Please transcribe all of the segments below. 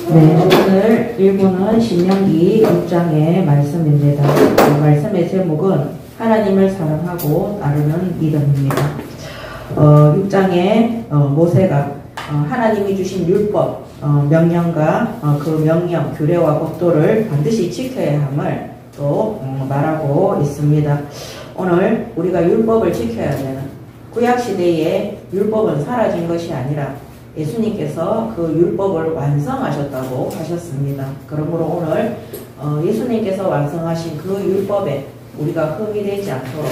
네, 오늘 일부는 신명기 6장의 말씀입니다. 말씀의 제목은 하나님을 사랑하고 따르는 믿음입니다. 6장에 모세가 하나님이 주신 율법, 명령과 그 명령, 규례와 법도를 반드시 지켜야 함을 또 말하고 있습니다. 오늘 우리가 율법을 지켜야 되는, 구약시대에 율법은 사라진 것이 아니라 예수님께서 그 율법을 완성하셨다고 하셨습니다. 그러므로 오늘 예수님께서 완성하신 그 율법에 우리가 흠이 되지 않도록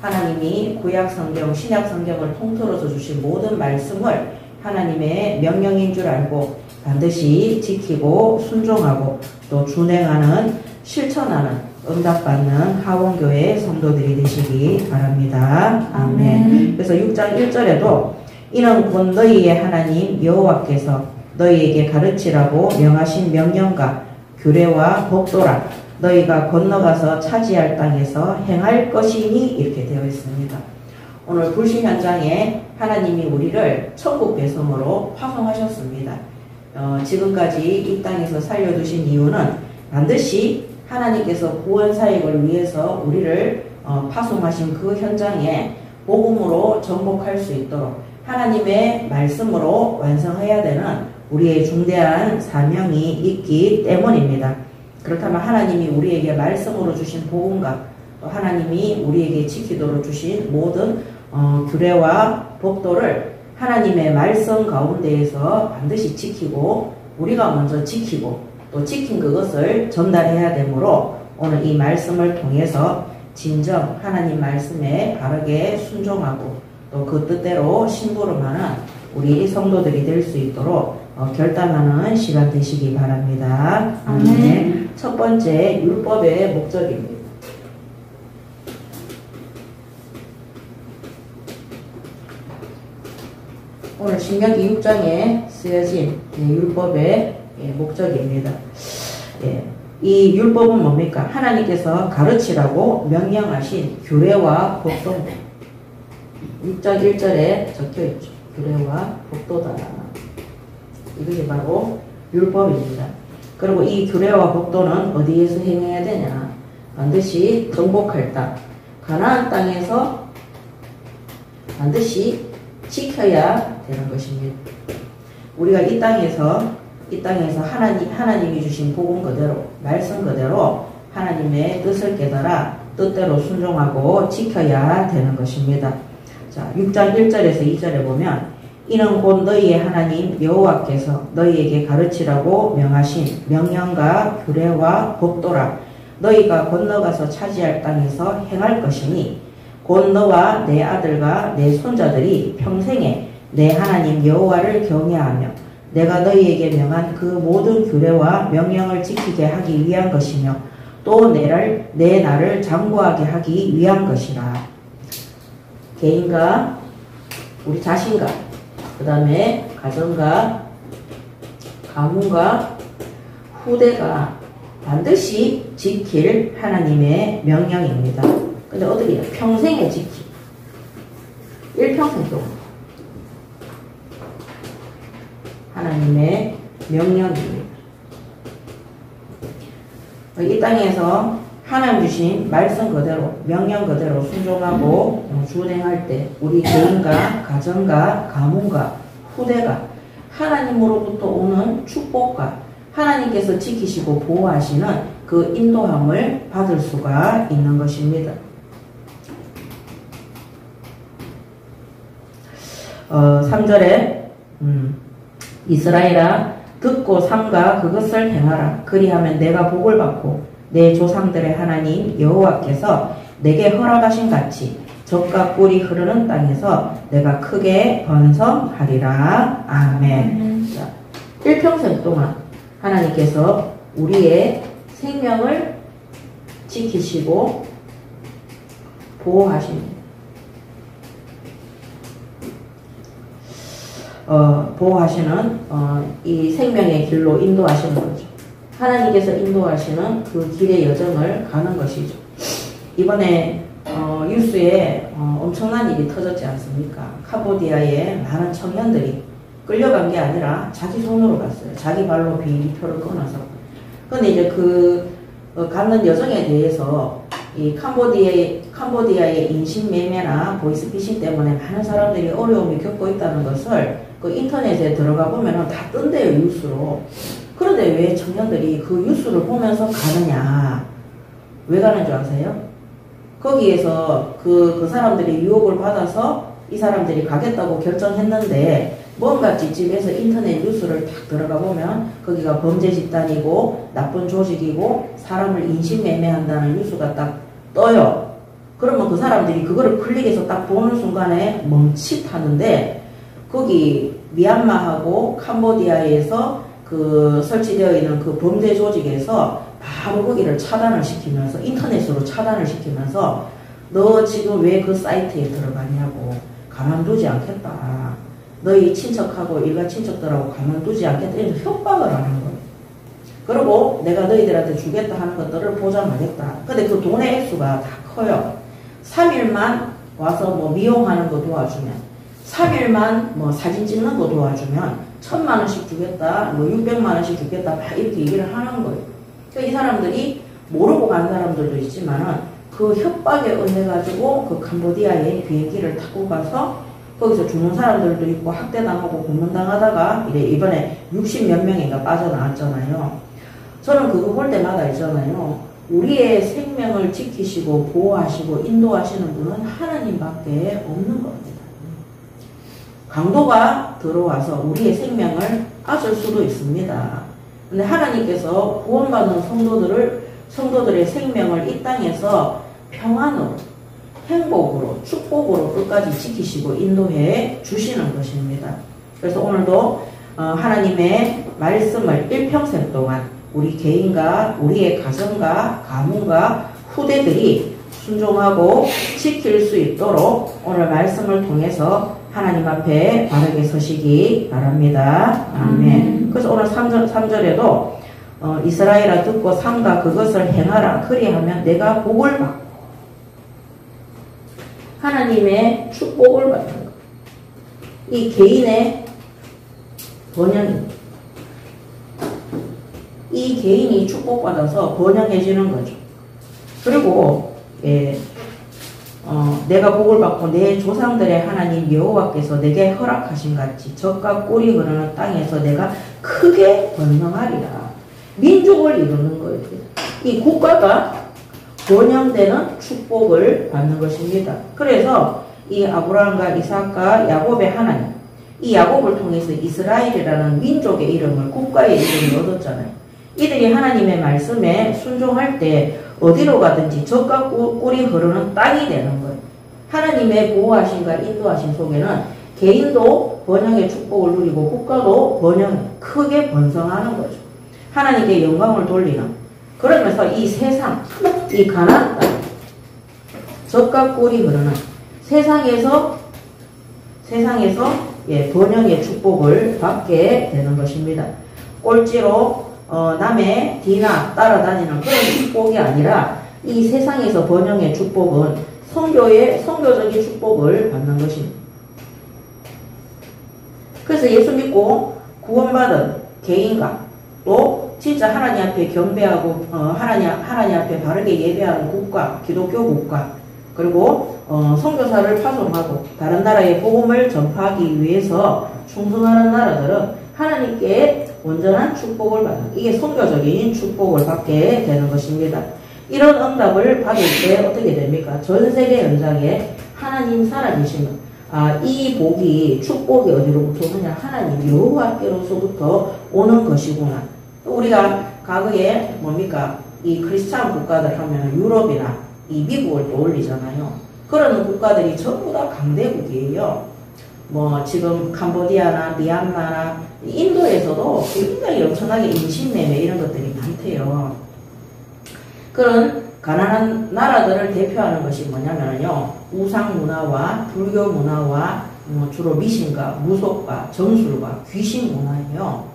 하나님이 구약성경, 신약성경을 통틀어서 주신 모든 말씀을 하나님의 명령인 줄 알고 반드시 지키고 순종하고 또 준행하는, 실천하는, 응답받는 하원교회 성도들이 되시기 바랍니다. 아멘. 그래서 6장 1절에도 이는 곧 너희의 하나님 여호와께서 너희에게 가르치라고 명하신 명령과 규례와 법도라 너희가 건너가서 차지할 땅에서 행할 것이니, 이렇게 되어 있습니다. 오늘 불신 현장에 하나님이 우리를 천국 배송으로 파송하셨습니다. 지금까지 이 땅에서 살려두신 이유는 반드시 하나님께서 구원 사역을 위해서 우리를 파송하신 그 현장에 복음으로 정복할 수 있도록 하나님의 말씀으로 완성해야 되는 우리의 중대한 사명이 있기 때문입니다. 그렇다면 하나님이 우리에게 말씀으로 주신 복음과 또 하나님이 우리에게 지키도록 주신 모든 규례와 법도를 하나님의 말씀 가운데에서 반드시 지키고 우리가 먼저 지키고 또 지킨 그것을 전달해야 되므로 오늘 이 말씀을 통해서 진정 하나님 말씀에 바르게 순종하고 또 그 뜻대로 심부름하는 우리 성도들이 될 수 있도록 결단하는 시간 되시기 바랍니다. 아멘. 첫 번째, 율법의 목적입니다. 오늘 신명기 6장에 쓰여진 율법의 목적입니다. 이 율법은 뭡니까? 하나님께서 가르치라고 명령하신 규례와 법도입니다. 6장 1절에 적혀있죠. 규례와 법도다. 이것이 바로 율법입니다. 그리고 이 규례와 법도는 어디에서 행해야 되냐? 반드시 정복할 땅, 가나안 땅에서 반드시 지켜야 되는 것입니다. 우리가 이 땅에서 하나님이 주신 복음 그대로, 말씀 그대로 하나님의 뜻을 깨달아 뜻대로 순종하고 지켜야 되는 것입니다. 자, 6장 1절에서 2절에 보면 이는 곧 너희의 하나님 여호와께서 너희에게 가르치라고 명하신 명령과 규례와 법도라 너희가 건너가서 차지할 땅에서 행할 것이니 곧 너와 내 아들과 내 손자들이 평생에 내 하나님 여호와를 경외하며 내가 너희에게 명한 그 모든 규례와 명령을 지키게 하기 위한 것이며 또 내 나를 장구하게 하기 위한 것이라. 개인과 우리 자신과 그 다음에 가정과 가문과 후대가 반드시 지킬 하나님의 명령입니다. 근데 어떻게 해요? 평생에 지키. 일평생 동안 하나님의 명령입니다. 이 땅에서 하나님 주신 말씀 그대로, 명령 그대로 순종하고 준행할 때 우리 개인과 가정과 가문과 후대가 하나님으로부터 오는 축복과 하나님께서 지키시고 보호하시는 그 인도함을 받을 수가 있는 것입니다. 3절에 이스라엘아 듣고 삼가 그것을 행하라. 그리하면 내가 복을 받고 내 조상들의 하나님 여호와께서 내게 허락하신 같이 젖과 꿀이 흐르는 땅에서 내가 크게 번성하리라. 아멘. 자, 일평생 동안 하나님께서 우리의 생명을 지키시고 보호하십니다. 보호하시는 이 생명의 길로 인도하시는 거죠. 하나님께서 인도하시는 그 길의 여정을 가는 것이죠. 이번에 뉴스에 엄청난 일이 터졌지 않습니까? 캄보디아의 많은 청년들이 끌려간 게 아니라 자기 손으로 갔어요. 자기 발로 비행기표를 끊어서. 근데 이제 가는 여정에 대해서 이 캄보디아의 인신매매나 보이스피싱 때문에 많은 사람들이 어려움을 겪고 있다는 것을 그 인터넷에 들어가 보면은 다 뜬대요, 뉴스로. 그런데 왜 청년들이 그 뉴스를 보면서 가느냐? 왜 가는 줄 아세요? 거기에서 그 사람들이 유혹을 받아서 이 사람들이 가겠다고 결정했는데 뭔가 찝찝해서 인터넷 뉴스를 딱 들어가 보면 거기가 범죄 집단이고 나쁜 조직이고 사람을 인신매매한다는 뉴스가 딱 떠요. 그러면 그 사람들이 그거를 클릭해서 딱 보는 순간에 멈칫하는데 거기 미얀마하고 캄보디아에서 설치되어 있는 그 범죄 조직에서 바로 거기를 차단을 시키면서 인터넷으로 차단을 시키면서 너 지금 왜 그 사이트에 들어가냐고 가만두지 않겠다. 너희 친척하고 일가 친척들하고 가만두지 않겠다. 이렇게 협박을 하는 거예요. 그리고 내가 너희들한테 주겠다 하는 것들을 보장하겠다. 근데 그 돈의 액수가 다 커요. 3일만 와서 뭐 미용하는 거 도와주면 3일만 뭐 사진 찍는 거 도와주면 1,000만 원씩 주겠다. 뭐 600만 원씩 주겠다. 막 이렇게 얘기를 하는 거예요. 그러니까 이 사람들이 모르고 간 사람들도 있지만은 그 협박에 의해가지고 그 캄보디아에 비행기를 타고 가서 거기서 죽는 사람들도 있고 학대당하고 고문당하다가 이번에 60몇 명인가 빠져나왔잖아요. 저는 그거 볼 때마다 있잖아요. 우리의 생명을 지키시고 보호하시고 인도하시는 분은 하나님밖에 없는 겁니다. 강도가 들어와서 우리의 생명을 앗을 수도 있습니다. 근데 하나님께서 구원받는 성도들의 생명을 이 땅에서 평안으로, 행복으로, 축복으로 끝까지 지키시고 인도해 주시는 것입니다. 그래서 오늘도 하나님의 말씀을 일평생 동안 우리 개인과 우리의 가정과 가문과 후대들이 순종하고 지킬 수 있도록 오늘 말씀을 통해서 하나님 앞에 바르게 서시기 바랍니다. 아멘. 그래서 오늘 3절에도 이스라엘아 듣고 삼가 그것을 행하라. 그리하면 내가 복을 받고 하나님의 축복을 받는 것. 이 개인의 번영입니다. 이 개인이 축복받아서 번영해지는 거죠. 그리고 내가 복을 받고 내 조상들의 하나님 여호와께서 내게 허락하신 같이 젖과 꿀이 흐르는 땅에서 내가 크게 번성하리라. 민족을 이루는 거예요. 이 국가가 번영되는 축복을 받는 것입니다. 그래서 이 아브라함과 이삭과 야곱의 하나님, 이 야곱을 통해서 이스라엘이라는 민족의 이름을, 국가의 이름을 얻었잖아요. 이들이 하나님의 말씀에 순종할 때 어디로 가든지 젖과 꿀이 흐르는 땅이 되는 거예요. 하나님의 보호하심과 인도하심 속에는 개인도 번영의 축복을 누리고 국가도 크게 번성하는 거죠. 하나님께 영광을 돌리는. 그러면서 이 세상, 이 가나안 땅, 젖과 꿀이 흐르는 세상에서 번영의 축복을 받게 되는 것입니다. 꼴찌로 남의 뒤나 따라다니는 그런 축복이 아니라 이 세상에서 번영의 축복은 성교적인 축복을 받는 것입니다. 그래서 예수 믿고 구원받은 개인과 또 진짜 하나님 앞에 경배하고 하나님 앞에 바르게 예배하는 국가, 기독교 국가, 그리고 선교사를 파송하고 다른 나라에 복음을 전파하기 위해서 충성하는 나라들은 하나님께 온전한 축복을 받는, 이게 선교적인 축복을 받게 되는 것입니다. 이런 응답을 받을 때 어떻게 됩니까? 전 세계 연장에 하나님 살아계시는 이 복이, 축복이 어디로부터 오느냐? 하나님 여호와께로서부터 오는 것이구나. 우리가 과거에 뭡니까? 이 크리스찬 국가들 하면 유럽이나 이 미국을 떠올리잖아요. 그런 국가들이 전부 다 강대국이에요. 뭐 지금 캄보디아나 미얀마나 인도에서도 굉장히 엄청나게 인신매매 이런 것들이 많대요. 그런 가난한 나라들을 대표하는 것이 뭐냐면요, 우상 문화와 불교 문화와 주로 미신과 무속과 정술과 귀신 문화예요.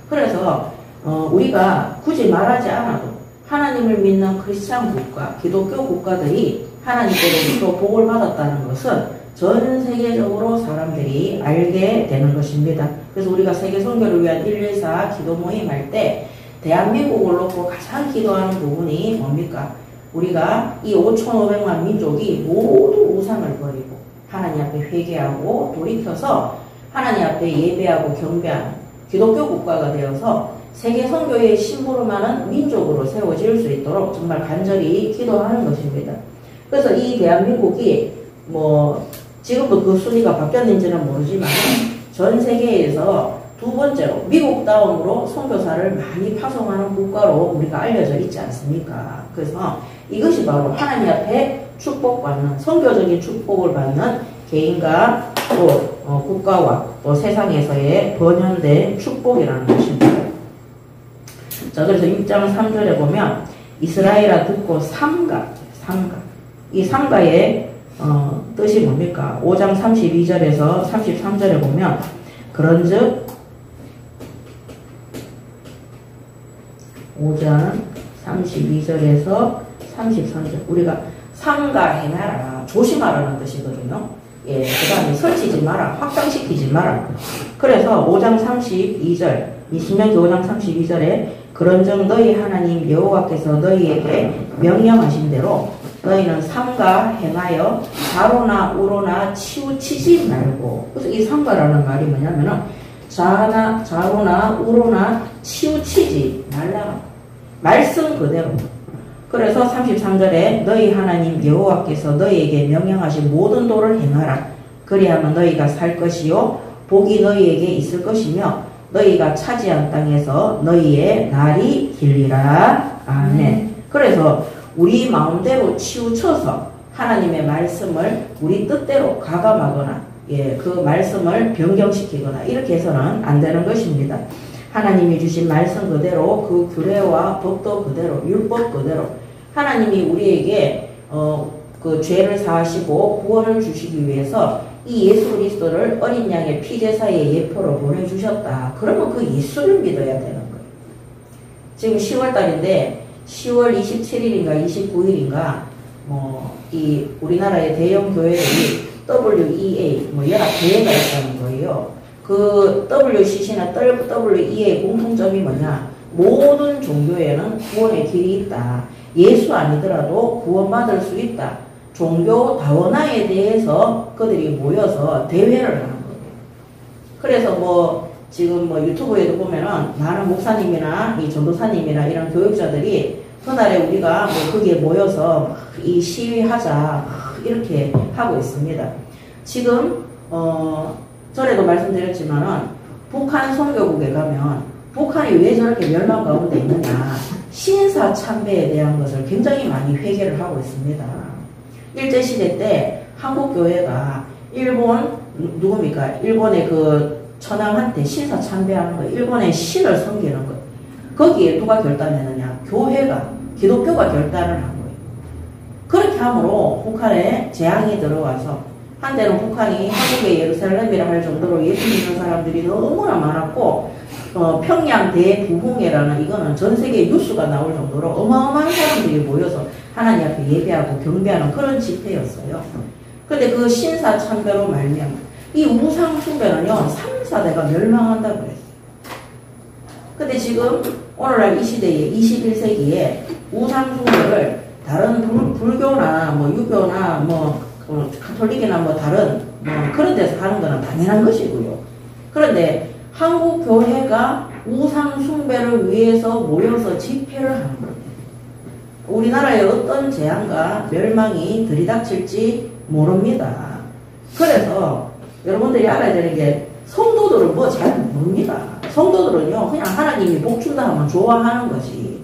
그래서 우리가 굳이 말하지 않아도 하나님을 믿는 크리스찬 국가, 기독교 국가들이 하나님께로부터 복을 받았다는 것은 전 세계적으로 사람들이 알게 되는 것입니다. 그래서 우리가 세계 선교를 위한 114 기도 모임 할 때 대한민국을 놓고 가장 기도하는 부분이 뭡니까? 우리가 이 5,500만 민족이 모두 우상을 버리고 하나님 앞에 회개하고 돌이켜서 하나님 앞에 예배하고 경배하는 기독교 국가가 되어서 세계 선교의 심부름 많은 민족으로 세워질 수 있도록 정말 간절히 기도하는 것입니다. 그래서 이 대한민국이 뭐 지금도 그 순위가 바뀌었는지는 모르지만 전 세계에서 두 번째로 미국 다음으로 선교사를 많이 파송하는 국가로 우리가 알려져 있지 않습니까? 그래서 이것이 바로 하나님 앞에 축복받는 선교적인 축복을 받는 개인과 또 국가와 또 세상에서의 번연된 축복이라는 것입니다. 자, 그래서 6장 3절에 보면 이스라엘아 듣고 삼가 이 삼가의 뜻이 뭡니까? 5장 32절에서 33절에 보면 그런즉 5장 32절에서 33절 우리가 삼가 행하라 조심하라는 뜻이거든요. 예, 그 다음에 설치지 마라 확장시키지 마라. 그래서 5장 32절 이 신명기 5장 32절에 그런즉 너희 하나님 여호와께서 너희에게 명령하신 대로 너희는 삼가 행하여 좌로나 우로나 치우치지 말고. 그래서 이 삼가라는 말이 뭐냐면은 좌로나 우로나 치우치지 말라. 말씀 그대로. 그래서 33절에 너희 하나님 여호와께서 너희에게 명령하신 모든 도를 행하라. 그리하면 너희가 살 것이요 복이 너희에게 있을 것이며 너희가 차지한 땅에서 너희의 날이 길리라. 아멘. 그래서 우리 마음대로 치우쳐서 하나님의 말씀을 우리 뜻대로 가감하거나 그 말씀을 변경시키거나 이렇게 해서는 안 되는 것입니다. 하나님이 주신 말씀 그대로 그 규례와 법도 그대로 율법 그대로 하나님이 우리에게 그 죄를 사하시고 구원을 주시기 위해서 이 예수 그리스도를 어린 양의 피제사의 예표로 보내주셨다. 그러면 그 예수를 믿어야 되는 거예요. 지금 10월달인데 10월 27일인가 29일인가 이 우리나라의 대형 교회들이 WEA 연합대회가 있다는 거예요. 그 WCC나 WEA 공통점이 뭐냐? 모든 종교에는 구원의 길이 있다. 예수 아니더라도 구원받을 수 있다. 종교 다원화에 대해서 그들이 모여서 대회를 하는 거예요. 그래서 지금 유튜브에도 보면은 많은 목사님이나 이 전도사님이나 이런 교육자들이 그날에 우리가 거기에 모여서 이 시위하자 이렇게 하고 있습니다. 지금 전에도 말씀드렸지만은 북한 선교국에 가면 북한이 왜 저렇게 멸망 가운데 있느냐 신사 참배에 대한 것을 굉장히 많이 회개를 하고 있습니다. 일제시대 때 한국교회가 누굽니까? 일본의 그 천황한테 신사 참배하는 거예요. 일본의 신을 섬기는 거예요. 거기에 누가 결단했느냐? 교회가, 기독교가 결단을 한 거예요. 그렇게 함으로 북한에 재앙이 들어와서 한때는 북한이 한국의 예루살렘이라 할 정도로 예수 믿는 사람들이 너무나 많았고 평양 대부흥회라는 이거는 전 세계 뉴스가 나올 정도로 어마어마한 사람들이 모여서 하나님 앞에 예배하고 경배하는 그런 집회였어요. 근데 그 신사 참배로 말미암아 이 우상 숭배는요 3, 4대가 멸망한다고 그랬어요. 근데 지금 오늘날 이 시대에 21세기에 우상 숭배를 다른 불교나 유교나 가톨릭이나 다른 그런 데서 하는 거는 당연한 것이고요. 그런데 한국 교회가 우상 숭배를 위해서 모여서 집회를 하는 겁니다. 우리나라에 어떤 재앙과 멸망이 들이닥칠지 모릅니다. 그래서 여러분들이 알아야 되는 게 성도들은 잘 모릅니다. 성도들은요 그냥 하나님이 복 준다 하면 좋아하는 거지.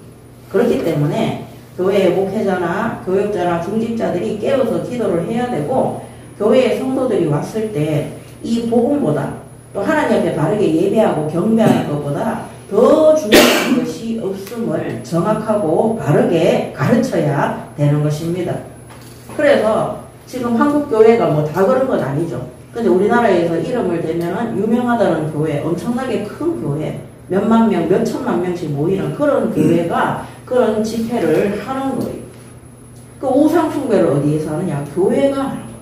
그렇기 때문에 교회의 목회자나 교역자나 중직자들이 깨어서 기도를 해야 되고 교회의 성도들이 왔을 때 이 복음보다 또 하나님 앞에 바르게 예배하고 경배하는 것보다 더 중요한 것이 없음을 정확하고 바르게 가르쳐야 되는 것입니다. 그래서 지금 한국교회가 다 그런 건 아니죠. 근데 우리나라에서 이름을 대면은 유명하다는 교회, 엄청나게 큰 교회, 몇만 명, 몇천만 명씩 모이는 그런 교회가 그런 집회를 하는 거예요. 그 우상숭배를 어디에서 하느냐? 교회가 하는 거예요.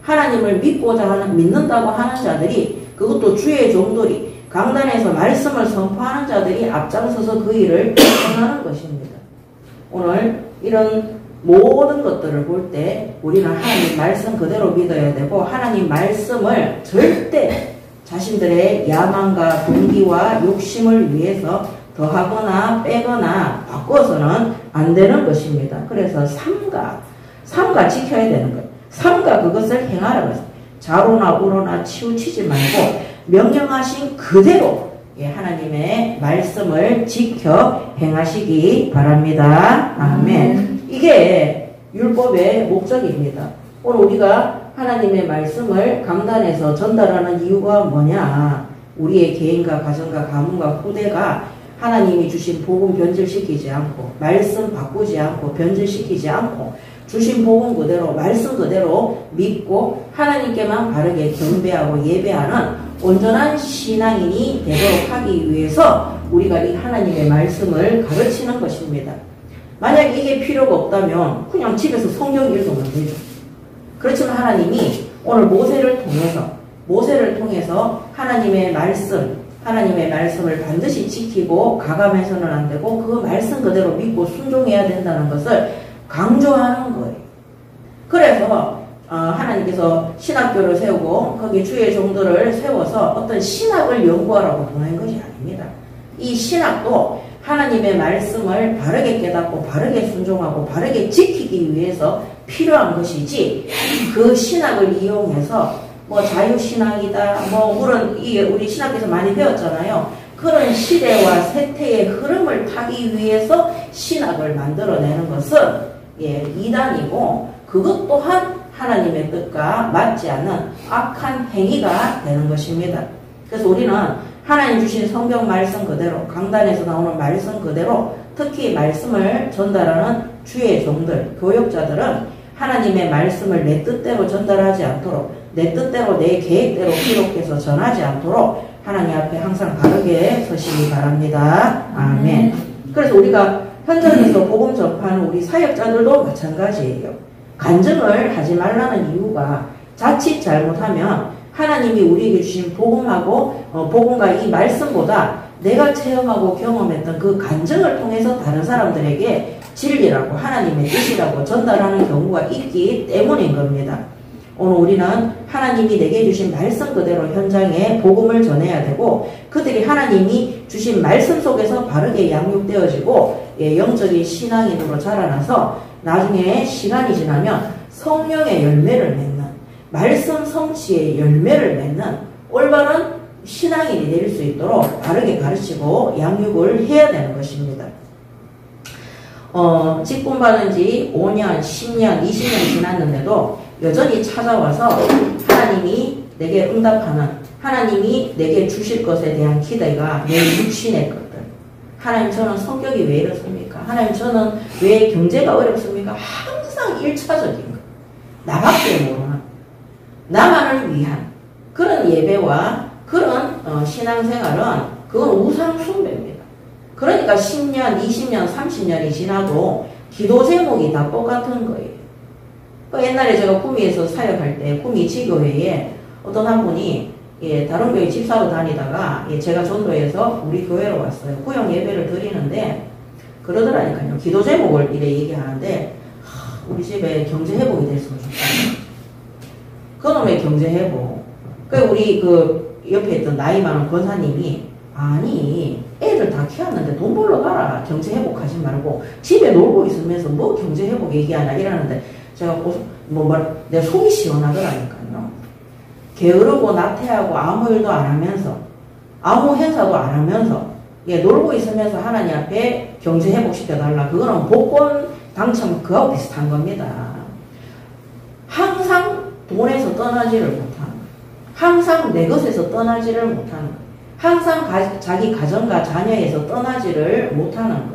하나님을 믿는다고 하는 자들이 그것도 주의 종들이 강단에서 말씀을 선포하는 자들이 앞장서서 그 일을 행하는 것입니다. 오늘 이런 모든 것들을 볼 때 우리는 하나님 말씀 그대로 믿어야 되고 하나님 말씀을 절대 자신들의 야망과 동기와 욕심을 위해서 더하거나 빼거나 바꿔서는 안 되는 것입니다. 그래서 삼가 지켜야 되는 거예요. 삼가 그것을 행하라고 했어요. 좌로나 우로나 치우치지 말고 명령하신 그대로 하나님의 말씀을 지켜 행하시기 바랍니다. 아멘. 이게 율법의 목적입니다. 오늘 우리가 하나님의 말씀을 강단에서 전달하는 이유가 뭐냐? 우리의 개인과 가정과 가문과 후대가 하나님이 주신 복음 변질시키지 않고 말씀 바꾸지 않고 변질시키지 않고 주신 복음 그대로 말씀 그대로 믿고 하나님께만 바르게 경배하고 예배하는 온전한 신앙인이 되도록 하기 위해서 우리가 이 하나님의 말씀을 가르치는 것입니다. 만약 이게 필요가 없다면 그냥 집에서 성경 읽으면 되죠. 그렇지만 하나님이 오늘 모세를 통해서 하나님의 말씀을 반드시 지키고 가감해서는 안 되고 그 말씀 그대로 믿고 순종해야 된다는 것을 강조하는 거예요. 그래서 하나님께서 신학교를 세우고 거기 주의 종들을 세워서 어떤 신학을 연구하라고 보낸 것이 아닙니다. 이 신학도 하나님의 말씀을 바르게 깨닫고 바르게 순종하고 바르게 지키기 위해서 필요한 것이지 그 신학을 이용해서 뭐 자유신학이다 우리 신학에서 많이 배웠잖아요. 그런 시대와 세태의 흐름을 타기 위해서 신학을 만들어내는 것은 이단이고 그것 또한 하나님의 뜻과 맞지 않는 악한 행위가 되는 것입니다. 그래서 우리는 하나님 주신 성경 말씀 그대로 강단에서 나오는 말씀 그대로 특히 말씀을 전달하는 주의 종들, 교역자들은 하나님의 말씀을 내 뜻대로 전달하지 않도록 내 뜻대로 내 계획대로 기록해서 전하지 않도록 하나님 앞에 항상 바르게 서시기 바랍니다. 아멘. 그래서 우리가 현장에서 복음 전파하는 우리 사역자들도 마찬가지예요. 간증을 하지 말라는 이유가 자칫 잘못하면 하나님이 우리에게 주신 복음과 이 말씀보다 내가 체험하고 경험했던 그 간증을 통해서 다른 사람들에게 진리라고 하나님의 뜻이라고 전달하는 경우가 있기 때문인 겁니다. 오늘 우리는 하나님이 내게 주신 말씀 그대로 현장에 복음을 전해야 되고 그들이 하나님이 주신 말씀 속에서 바르게 양육되어지고 영적인 신앙인으로 자라나서 나중에 시간이 지나면 성령의 열매를 맺는 말씀 성취의 열매를 맺는 올바른 신앙인이 될 수 있도록 바르게 가르치고 양육을 해야 되는 것입니다. 직분받은 지 5년, 10년, 20년 지났는데도 여전히 찾아와서 하나님이 내게 응답하는 하나님이 내게 주실 것에 대한 기대가 내 육신의 것들. 하나님 저는 성격이 왜 이렇습니까? 하나님 저는 왜 경제가 어렵습니까? 항상 1차적인 것. 나밖에 모르는 나만을 위한 그런 예배와 그런 신앙생활은 그건 우상숭배입니다. 그러니까 10년, 20년, 30년이 지나도 기도 제목이 다 똑같은 거예요. 옛날에 제가 구미에서 사역할 때 구미 지교회에 어떤 한 분이 다른 교회 집사로 다니다가 제가 전도해서 우리 교회로 왔어요. 구역 예배를 드리는데 그러더라니까요. 기도 제목을 이래 얘기하는데 우리 집에 경제 회복이 됐으면 좋겠다. 그놈의 경제 회복. 우리 옆에 있던 나이 많은 권사님이 아니 애들 다 키웠는데 돈 벌러 가라. 경제 회복하지 말고 집에 놀고 있으면서 뭐 경제 회복 얘기하나 이러는데 제가 내 속이 시원하더라니까요. 게으르고 나태하고 아무 일도 안 하면서 아무 행사도 안 하면서 놀고 있으면서 하나님 앞에 경제 회복시켜달라. 그거는 복권 당첨 그하고 비슷한 겁니다. 항상 돈에서 떠나지를 못하는 거예요. 항상 내 것에서 떠나지를 못하는 거예요. 항상 자기 가정과 자녀에서 떠나지를 못하는 거예요.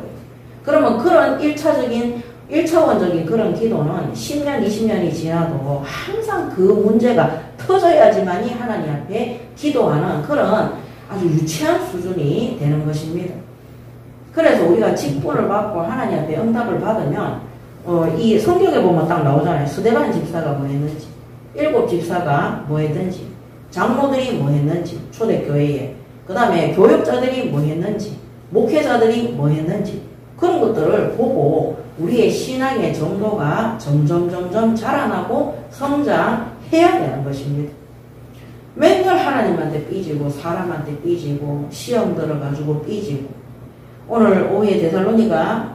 그러면 그런 1차원적인 그런 기도는 10년, 20년이 지나도 항상 그 문제가 터져야지만이 하나님 앞에 기도하는 그런 아주 유치한 수준이 되는 것입니다. 그래서 우리가 직분을 받고 하나님 앞에 응답을 받으면 이 성경에 보면 딱 나오잖아요. 스데반 집사가 뭐 했는지 7 집사가 뭐 했는지 장로들이 뭐 했는지 초대교회에 그 다음에 교육자들이 뭐 했는지, 목회자들이 뭐 했는지, 그런 것들을 보고 우리의 신앙의 정도가 점점 자라나고 성장해야 되는 것입니다. 맨날 하나님한테 삐지고 사람한테 삐지고 시험 들어가지고 삐지고, 오늘 오후에 데살로니가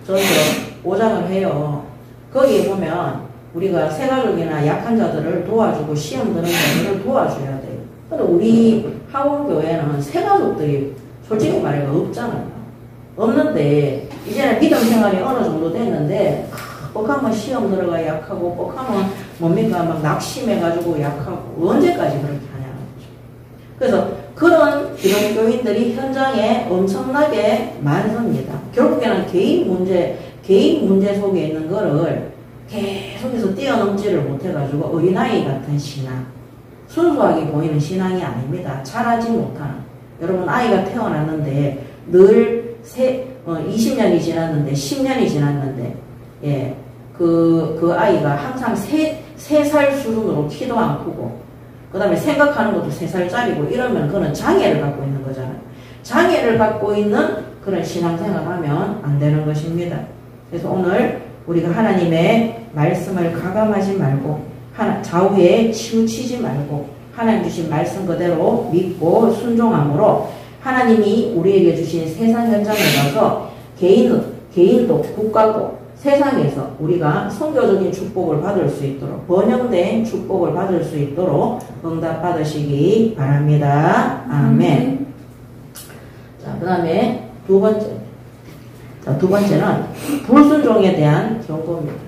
전서 5장을 해요. 거기에 보면 우리가 새가족이나 약한 자들을 도와주고 시험 드는 자들을 도와줘야 돼요. 근데 우리 하원교회는 새가족들이 솔직히 말해 없잖아요. 없는데 이제는 믿음 생활이 어느 정도 됐는데 뻑하면 시험 들어가 약하고 뻑하면 뭡니까 막 낙심해가지고 약하고 언제까지 그렇게 하냐는 거죠. 그래서 그런 기독교인들이 현장에 엄청나게 많습니다. 결국에는 개인 문제 속에 있는 거를 계속해서 뛰어넘지를 못해가지고 어린아이 같은 신앙, 순수하게 보이는 신앙이 아닙니다. 자라지 못하는. 여러분 아이가 태어났는데 늘 20년이 지났는데 10년이 지났는데 예, 그 아이가 항상 3살 수준으로 키도 안 크고 그 다음에 생각하는 것도 3살짜리고 이러면 그는 장애를 갖고 있는 거잖아요. 장애를 갖고 있는 그런 신앙생활을 하면 안 되는 것입니다. 그래서 오늘 우리가 하나님의 말씀을 가감하지 말고 좌우에 치우치지 말고 하나님 주신 말씀 그대로 믿고 순종함으로 하나님이 우리에게 주신 세상 현장에 가서 개인도 국가도 세상에서 우리가 선교적인 축복을 받을 수 있도록 번영된 축복을 받을 수 있도록 응답 받으시기 바랍니다. 아멘. 자, 그 다음에 두 번째는 불순종에 대한 경고입니다.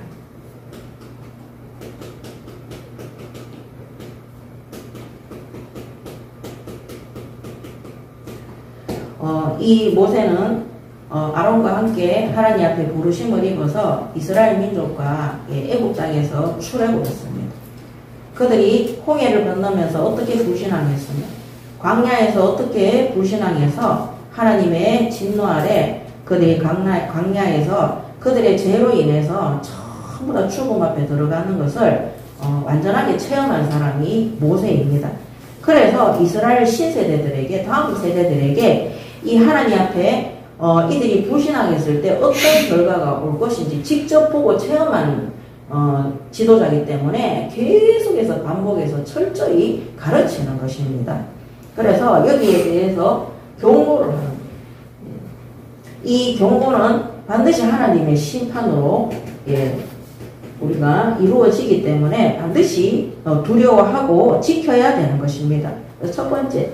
이 모세는 아론과 함께 하나님 앞에 부르심을 입어서 이스라엘 민족과 애굽 땅에서 출애굽했습니다. 그들이 홍해를 건너면서 어떻게 불신앙했으며 광야에서 어떻게 불신앙해서 하나님의 진노 아래 그들이 광야에서 그들의 죄로 인해서 전부 다 죽음 앞에 들어가는 것을 완전하게 체험한 사람이 모세입니다. 그래서 이스라엘 신세대들에게 다음 세대들에게 이 하나님 앞에 이들이 불신앙했을 때 어떤 결과가 올 것인지 직접 보고 체험한 지도자이기 때문에 계속해서 반복해서 철저히 가르치는 것입니다. 그래서 여기에 대해서 경고를 하는 거예요. 이 경고는 반드시 하나님의 심판으로 우리가 이루어지기 때문에 반드시 두려워하고 지켜야 되는 것입니다. 첫 번째,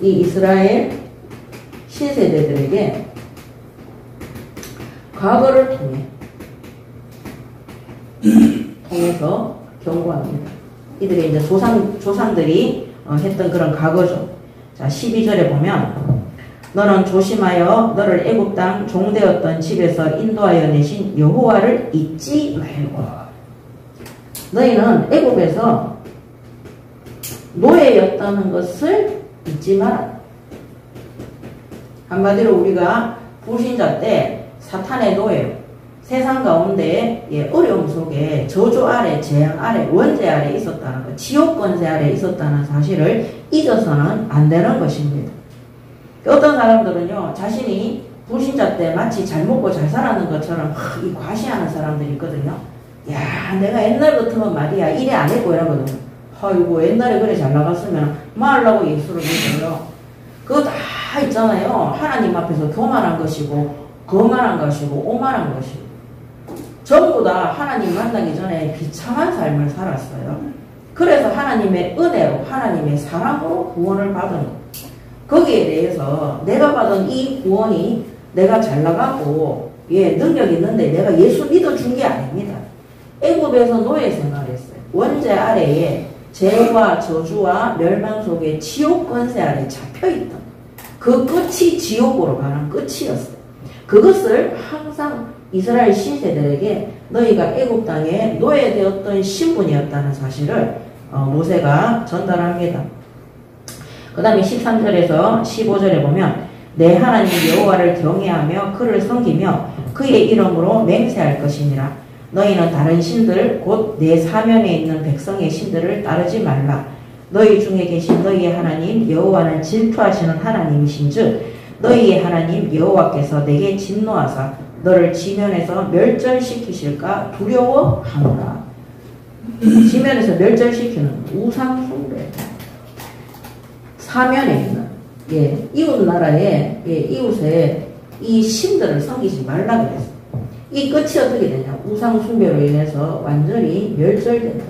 이 이스라엘 신세대들에게 과거를 통해서 경고합니다. 이들의 이제 조상들이 했던 그런 과거죠. 자, 12절에 보면 너는 조심하여 너를 애굽 땅 종되었던 집에서 인도하여 내신 여호와를 잊지 말고. 너희는 애굽에서 노예였다는 것을 잊지 마라. 한마디로 우리가 불신자 때 사탄의 노예, 세상 가운데 어려움 속에 저주 아래, 재앙 아래, 원죄 아래 있었다는 것, 지옥 권세 아래 있었다는 사실을 잊어서는 안 되는 것입니다. 어떤 사람들은요, 자신이 불신자 때 마치 잘 먹고 잘 살았는 것처럼 이 과시하는 사람들이 있거든요. 야, 내가 옛날 같으면 말이야 이래 안 했고 이러거든요. 아이고 옛날에 그래 잘 나갔으면 뭐 하려고 예수를 믿어요. 그거 다 있잖아요. 하나님 앞에서 교만한 것이고 거만한 것이고 오만한 것이고 전부 다 하나님 만나기 전에 비참한 삶을 살았어요. 그래서 하나님의 은혜로 하나님의 사랑으로 구원을 받은 것. 거기에 대해서 내가 받은 이 구원이 내가 잘 나가고 능력이 있는데 내가 예수 믿어준 게 아닙니다. 애굽에서 노예 생활했어요. 원죄 아래에 죄와 저주와 멸망 속에 지옥 권세 아래 잡혀있던 그 끝이 지옥으로 가는 끝이었어요. 그것을 항상 이스라엘 신세들에게 너희가 애굽 땅에 노예되었던 신분이었다는 사실을 모세가 전달합니다. 그 다음에 13절에서 15절에 보면 내 하나님 여호와를 경외하며 그를 섬기며 그의 이름으로 맹세할 것이니라. 너희는 다른 신들 곧 내 사면에 있는 백성의 신들을 따르지 말라. 너희 중에 계신 너희의 하나님 여호와는 질투하시는 하나님이신즉 너희의 하나님 여호와께서 내게 진노하사 너를 지면에서 멸절시키실까 두려워하노라. 지면에서 멸절시키는 우상 숭배. 사면에 있는 이웃 나라의 이웃의 이 신들을 섬기지 말라 그랬어. 이 끝이 어떻게 되냐? 우상 숭배로 인해서 완전히 멸절된다.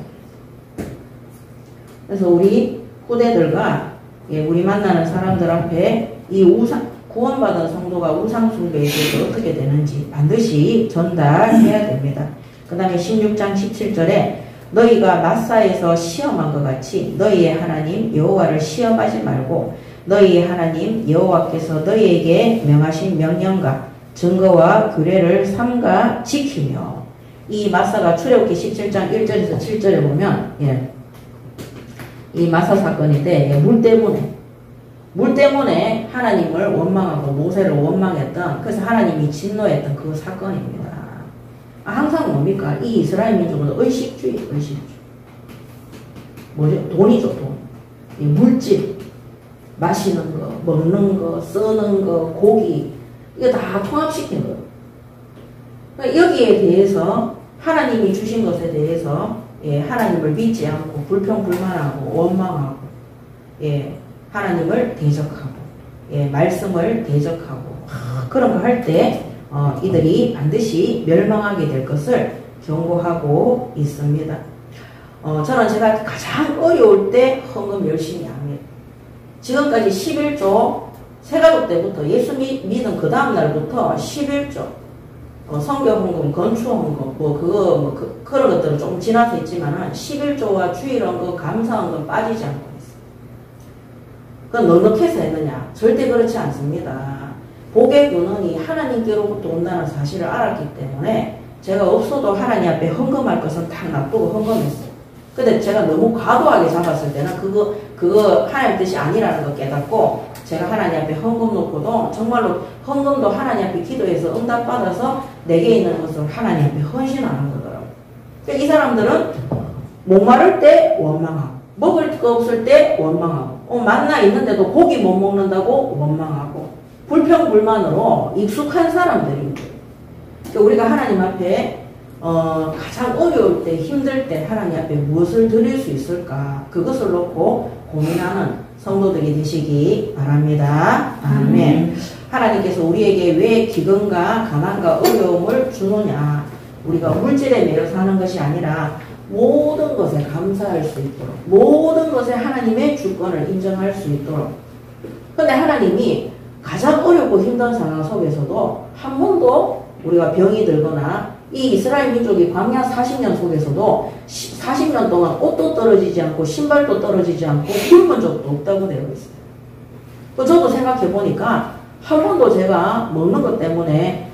그래서 우리 후대들과 우리 만나는 사람들 앞에 이 우상 구원받은 성도가 우상 숭배에 대해서 어떻게 되는지 반드시 전달해야 됩니다. 그 다음에 16장 17절에 너희가 마사에서 시험한 것 같이 너희의 하나님 여호와를 시험하지 말고 너희의 하나님 여호와께서 너희에게 명하신 명령과 증거와 규례를 삼가 지키며. 이 마사가 출애굽기 17장 1절에서 7절에 보면 이 마사 사건인데 물 때문에 하나님을 원망하고 모세를 원망했던, 그래서 하나님이 진노했던 그 사건입니다. 항상 뭡니까? 이 이스라엘 민족은 의식주의. 뭐죠? 돈이죠, 돈. 이 물질, 마시는 거, 먹는 거, 쓰는 거, 고기, 이거 다 통합시킨 거예요. 그러니까 여기에 대해서 하나님이 주신 것에 대해서 하나님을 믿지 않고 불평불만하고 원망하고 하나님을 대적하고 말씀을 대적하고 그런 거 할 때 이들이 반드시 멸망하게 될 것을 경고하고 있습니다. 저는 제가 가장 어려울 때 헌금 열심히 합니다. 지금까지 11조 새가족 때부터 예수 믿은 그 다음 날부터 11조 성경 헌금, 건축 헌금, 그런 것들은 좀 지나서 있지만은 11조와 주일 헌금, 감사 헌금 빠지지 않고 있어요. 그건 넉넉해서 했느냐? 절대 그렇지 않습니다. 복의 근원이 하나님께로부터 온다는 사실을 알았기 때문에 제가 없어도 하나님 앞에 헌금할 것은 딱 놔두고 헌금했어요. 근데 제가 너무 과도하게 잡았을 때는 그거 하나님 뜻이 아니라는 걸 깨닫고 제가 하나님 앞에 헌금 놓고도 정말로 헌금도 하나님 앞에 기도해서 응답받아서 내게 있는 것을 하나님 앞에 헌신하는 거더라고요. 그러니까 이 사람들은 목마를 때 원망하고 먹을 거 없을 때 원망하고 만나 있는데도 고기 못 먹는다고 원망하고 불평불만으로 익숙한 사람들입니다. 그러니까 우리가 하나님 앞에 가장 어려울 때, 힘들 때 하나님 앞에 무엇을 드릴 수 있을까? 그것을 놓고 고민하는 성도들이 되시기 바랍니다. 아멘. 하나님께서 우리에게 왜 기근과 가난과 어려움을 주느냐? 우리가 물질에 매여 사는 것이 아니라 모든 것에 감사할 수 있도록, 모든 것에 하나님의 주권을 인정할 수 있도록. 근데 하나님이 가장 어렵고 힘든 상황 속에서도 한 번도 우리가 병이 들거나 이 이스라엘 민족이 광야 40년 속에서도 40년 동안 옷도 떨어지지 않고 신발도 떨어지지 않고 굶은 적도 없다고 되어 있어요. 저도 생각해 보니까 한 번도 제가 먹는 것 때문에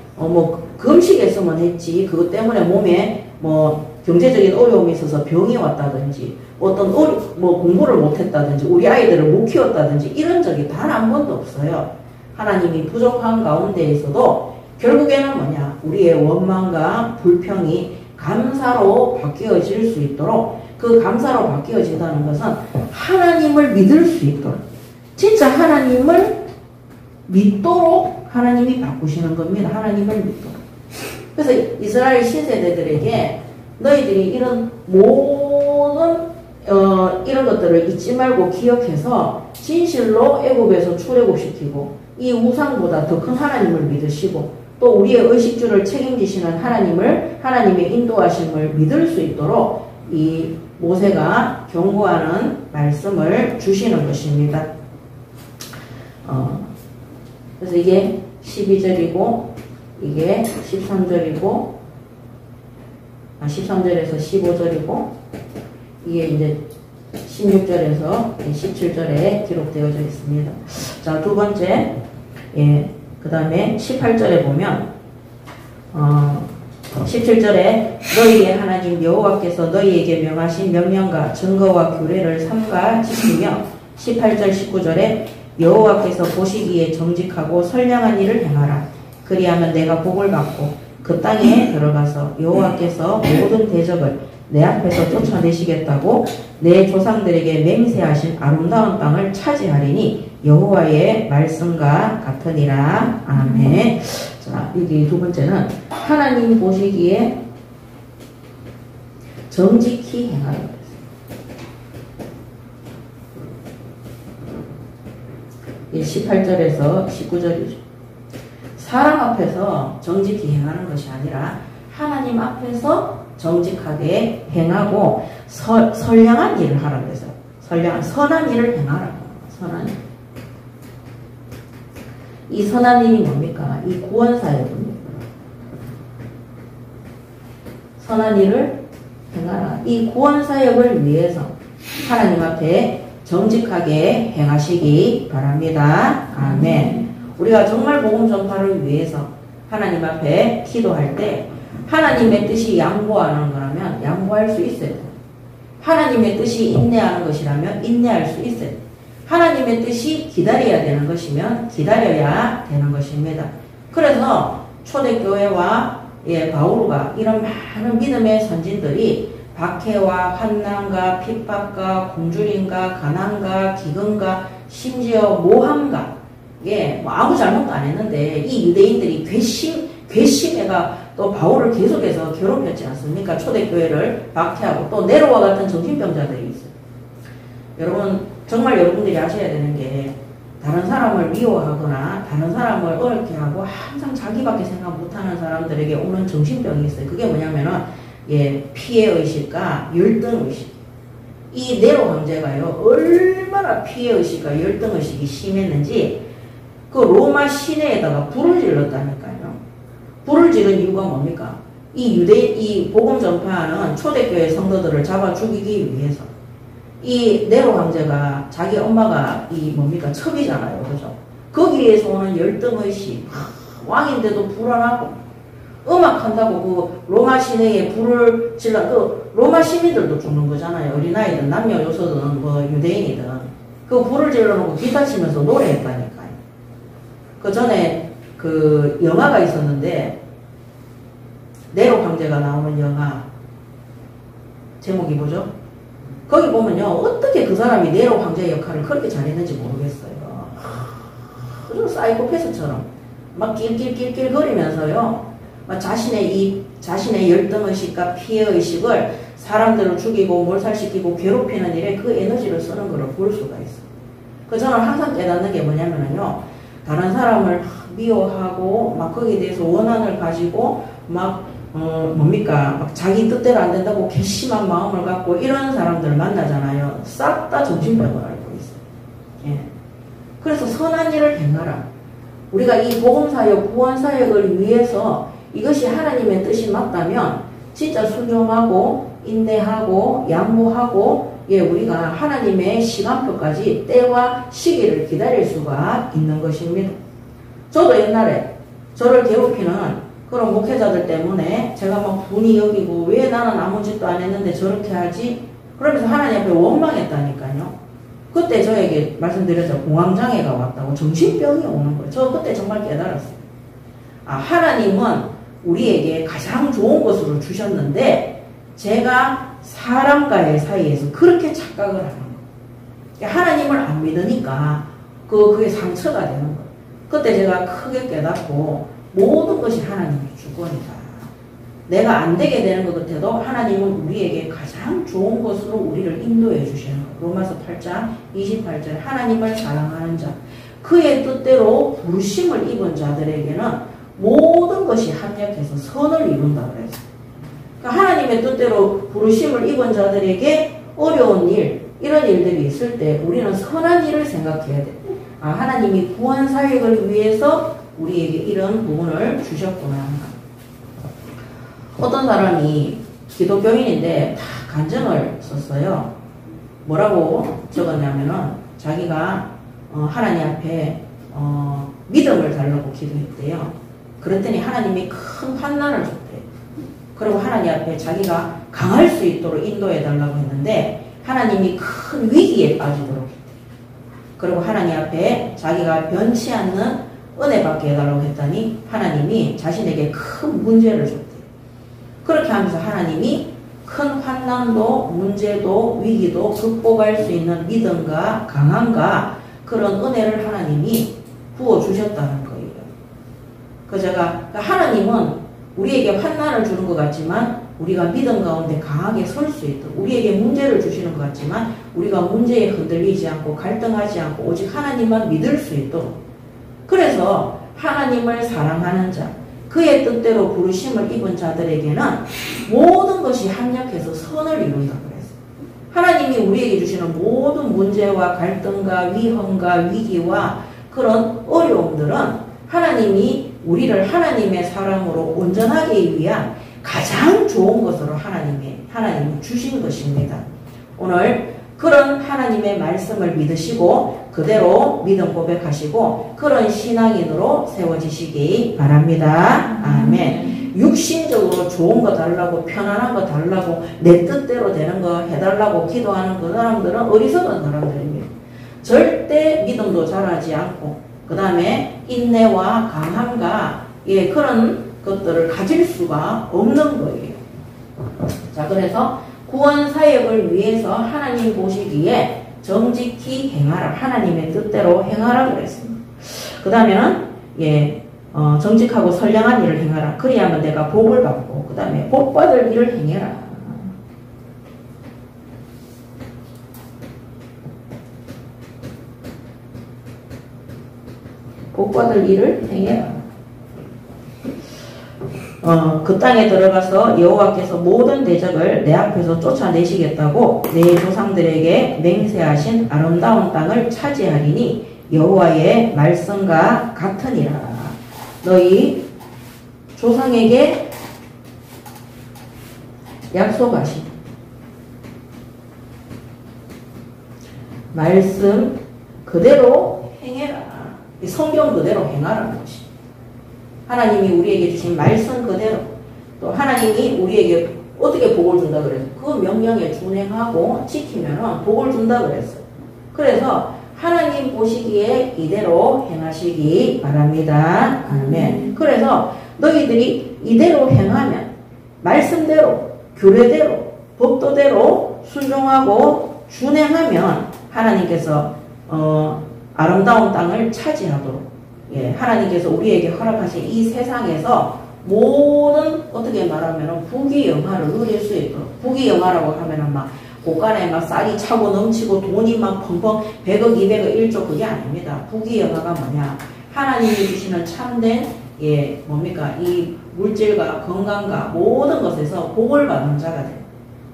금식했으면 했지 그것 때문에 몸에 경제적인 어려움이 있어서 병이 왔다든지 어떤 공부를 못했다든지 우리 아이들을 못 키웠다든지 이런 적이 단 한 번도 없어요. 하나님이 부족한 가운데에서도 결국에는 뭐냐? 우리의 원망과 불평이 감사로 바뀌어질 수 있도록, 그 감사로 바뀌어진다는 것은 하나님을 믿을 수 있도록, 진짜 하나님을 믿도록 하나님이 바꾸시는 겁니다. 하나님을 믿도록. 그래서 이스라엘 신세대들에게 너희들이 이런 모든 이런 것들을 잊지 말고 기억해서 진실로 애굽에서 출애굽시키고 이 우상보다 더 큰 하나님을 믿으시고 또 우리의 의식주를 책임지시는 하나님의 인도하심을 믿을 수 있도록 이 모세가 경고하는 말씀을 주시는 것입니다. 그래서 이게 12절이고 이게 13절이고 13절에서 15절이고 이게 이제 16절에서 17절에 기록되어져 있습니다. 자, 두 번째, 그 다음에 18절에 보면 17절에 너희의 하나님 여호와께서 너희에게 명하신 명령과 증거와 규례를 삼가 지키며 18절 19절에 여호와께서 보시기에 정직하고 선량한 일을 행하라. 그리하면 내가 복을 받고 그 땅에 들어가서 여호와께서 모든 대적을 내 앞에서 쫓아내시겠다고 내 조상들에게 맹세하신 아름다운 땅을 차지하리니 여호와의 말씀과 같으니라. 아멘. 자, 여기 두 번째는 하나님 보시기에 정직히 행하라. 18절에서 19절이죠. 사람 앞에서 정직히 행하는 것이 아니라 하나님 앞에서 정직하게 행하고 선량한 일을 하라 그래서 선한 일을 행하라. 선한 일. 이 선한 일이 뭡니까? 이 구원사역입니다. 선한 일을 행하라. 이 구원사역을 위해서 하나님 앞에 정직하게 행하시기 바랍니다. 아멘. 우리가 정말 복음 전파를 위해서 하나님 앞에 기도할 때 하나님의 뜻이 양보하는 거라면 양보할 수 있어요. 하나님의 뜻이 인내하는 것이라면 인내할 수 있어요. 하나님의 뜻이 기다려야 되는 것이면 기다려야 되는 것입니다. 그래서 초대교회와 바오로가 이런 많은 믿음의 선진들이 박해와 환난과 핍박과 굶주림과 가난과 기근과 심지어 모함과 뭐 아무 잘못도 안 했는데 이 유대인들이 괘씸해가 또 바울을 계속해서 괴롭혔지 않습니까? 초대교회를 박해하고 또 네로와 같은 정신병자들이 있어요. 여러분 정말 여러분들이 아셔야 되는 게 다른 사람을 미워하거나 다른 사람을 어렵게 하고 항상 자기밖에 생각 못하는 사람들에게 오는 정신병이 있어요. 그게 뭐냐면은 피해의식과 열등의식. 이 네로 황제가요 얼마나 피해의식과 열등의식이 심했는지 그 로마 시내에다가 불을 질렀다니까요. 불을 지른 이유가 뭡니까? 이 복음 전파하는 초대교회 성도들을 잡아 죽이기 위해서. 이 네로 황제가 자기 엄마가 첩이잖아요. 그죠? 거기에서 오는 열등의식. 왕인데도 불안하고 음악한다고 그 로마 시내에 불을 질러 그 로마 시민들도 죽는 거잖아요. 어린아이든 남녀 요소든 뭐 유대인이든 그 불을 질러놓고 기타 치면서 노래했다니까요. 그 전에 그 영화가 있었는데 네로 황제가 나오는 영화 제목이 뭐죠? 거기 보면요 어떻게 그 사람이 네로 황제 역할을 그렇게 잘했는지 모르겠어요. 그저 사이코패스처럼 막 낄낄낄낄 거리면서요 막 자신의 열등의식과 피해의식을 사람들을 죽이고 몰살시키고 괴롭히는 일에 그 에너지를 쓰는 걸 볼 수가 있어요. 그 저는 항상 깨닫는 게 뭐냐면요 다른 사람을 미워하고 막 거기에 대해서 원한을 가지고 막 자기 뜻대로 안 된다고 괘씸한 마음을 갖고 이런 사람들을 만나잖아요. 싹 다 정신병을 앓고 있어요. 예. 그래서 선한 일을 행하라. 우리가 이 복음사역, 구원사역을 위해서 이것이 하나님의 뜻이 맞다면 진짜 순종하고 인내하고 양보하고 우리가 하나님의 시간표까지 때와 시기를 기다릴 수가 있는 것입니다. 저도 옛날에 저를 괴롭히는 그런 목회자들 때문에 제가 막 분이 여기고 왜 나는 아무 짓도 안 했는데 저렇게 하지? 그러면서 하나님 앞에 원망했다니까요. 그때 저에게 말씀드렸죠. 공황장애가 왔다고 정신병이 오는 거예요. 저 그때 정말 깨달았어요. 하나님은 우리에게 가장 좋은 것으로 주셨는데 제가 사람과의 사이에서 그렇게 착각을 하는 거예요. 하나님을 안 믿으니까 그게 상처가 되는 거예요. 그때 제가 크게 깨닫고 모든 것이 하나님의 주권이다. 내가 안 되게 되는 것 같아도 하나님은 우리에게 가장 좋은 것으로 우리를 인도해 주시는 거예요. 로마서 8장 28절 하나님을 사랑하는 자 그의 뜻대로 부르심을 입은 자들에게는 모든 것이 합력해서 선을 이룬다 그랬어요. 그러니까 하나님의 뜻대로 부르심을 입은 자들에게 어려운 일 이런 일들이 있을 때 우리는 선한 일을 생각해야 돼. 하나님이 구원 사역을 위해서 우리에게 이런 부분을 주셨구나. 어떤 사람이 기독교인인데 다 간증을 썼어요. 뭐라고 적었냐면은 자기가 하나님 앞에 믿음을 달라고 기도했대요. 그랬더니 하나님이 큰 환난을 줬대요. 그리고 하나님 앞에 자기가 강할 수 있도록 인도해 달라고 했는데 하나님이 큰 위기에 빠지도록 했대요. 그리고 하나님 앞에 자기가 변치 않는 은혜 받게 해달라고 했더니 하나님이 자신에게 큰 문제를 줬대요. 그렇게 하면서 하나님이 큰 환난도 문제도 위기도 극복할 수 있는 믿음과 강함과 그런 은혜를 하나님이 부어주셨다는 거예요. 하나님은 우리에게 환난을 주는 것 같지만 우리가 믿음 가운데 강하게 설 수 있도록, 우리에게 문제를 주시는 것 같지만 우리가 문제에 흔들리지 않고 갈등하지 않고 오직 하나님만 믿을 수 있도록, 그래서 하나님을 사랑하는 자, 그의 뜻대로 부르심을 입은 자들에게는 모든 것이 합력해서 선을 이룬다 그랬어요. 하나님이 우리에게 주시는 모든 문제와 갈등과 위험과 위기와 그런 어려움들은 하나님이 우리를 하나님의 사랑으로 온전하게 위한 가장 좋은 것으로 하나님이 주신 것입니다. 오늘 그런 하나님의 말씀을 믿으시고 그대로 믿음 고백하시고 그런 신앙인으로 세워지시기 바랍니다. 아멘. 육신적으로 좋은 거 달라고, 편안한 거 달라고, 내 뜻대로 되는 거 해달라고 기도하는 그 사람들은 어리석은 사람들입니다. 절대 믿음도 자라지 않고 그 다음에 인내와 강함과 그런 것들을 가질 수가 없는 거예요. 자, 그래서 구원 사역을 위해서 하나님 보시기에 정직히 행하라. 하나님의 뜻대로 행하라 그랬습니다. 그 다음에는 정직하고 선량한 일을 행하라. 그리하면 내가 복을 받고, 그 다음에 복 받을 일을 행해라. 복 받을 일을 행해라. 그 땅에 들어가서 여호와께서 모든 대적을 내 앞에서 쫓아내시겠다고 내 조상들에게 맹세하신 아름다운 땅을 차지하리니 여호와의 말씀과 같으니라. 너희 조상에게 약속하신 말씀 그대로 행해라. 성경 그대로 행하라는 것이. 하나님이 우리에게 주신 말씀 그대로, 또 하나님이 우리에게 어떻게 복을 준다 그랬어요? 그 명령에 준행하고 지키면 복을 준다 그랬어요. 그래서 하나님 보시기에 이대로 행하시기 바랍니다. 아멘. 그래서 너희들이 이대로 행하면, 말씀대로, 규례대로, 법도대로 순종하고 준행하면 하나님께서 아름다운 땅을 차지하도록, 하나님께서 우리에게 허락하신 이 세상에서 모든, 어떻게 말하면 부귀영화를 누릴 수 있도록. 부귀영화라고 하면은 막 곳간에 막 쌀이 차고 넘치고 돈이 막 펑펑 100억 200억 1조 그게 아닙니다. 부귀영화가 뭐냐, 하나님이 주시는 참된 뭡니까, 이 물질과 건강과 모든 것에서 복을 받는 자가 돼요.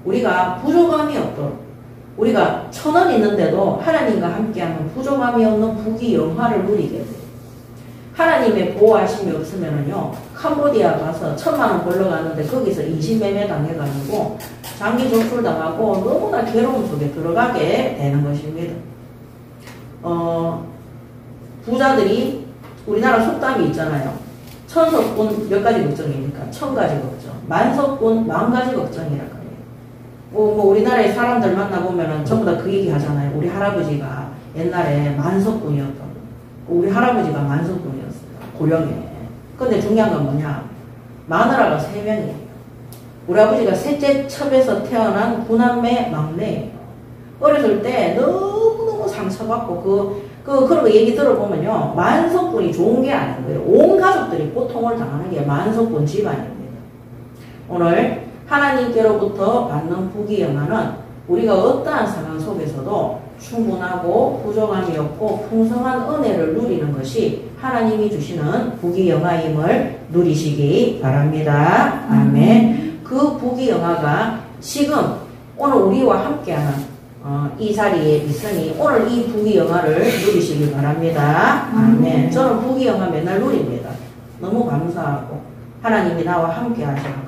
우리가 부족함이 없도록, 우리가 1000원 있는데도 하나님과 함께하면 부족함이 없는 부귀영화를 누리게 돼요. 하나님의 보호하심이 없으면은요, 캄보디아 가서 1000만원 벌러 갔는데 거기서 인신매매 당해가지고 장기 조출 당하고 너무나 괴로움 속에 들어가게 되는 것입니다. 부자들이, 우리나라 속담이 있잖아요. 천석군 몇 가지 걱정입니까? 1000가지 걱정. 만석군 10,000가지 걱정이라고 해요. 우리나라의 사람들 만나보면은 전부 다 그 얘기 하잖아요. 우리 할아버지가 옛날에 만석군이었던, 우리 할아버지가 만석군이었어요. 고령에. 근데 중요한 건 뭐냐? 마누라가 3명이에요. 우리 아버지가 셋째 첩에서 태어난 9남매 막내예요. 어렸을 때 너무너무 상처받고 그런 거 얘기 들어보면요, 만석군이 좋은 게 아닌 거예요. 온 가족들이 고통을 당하는 게 만석군 집안입니다. 오늘 하나님께로부터 받는 부귀영화는 우리가 어떠한 상황 속에서도 충분하고 부족함이 없고 풍성한 은혜를 누리는 것이 하나님이 주시는 부귀영화임을 누리시기 바랍니다. 아멘. 그 부귀영화가 지금 오늘 우리와 함께하는 이 자리에 있으니 오늘 이 부귀영화를 누리시기 바랍니다. 아멘. 저는 부귀영화 맨날 누립니다. 너무 감사하고 하나님이 나와 함께 하시는 것,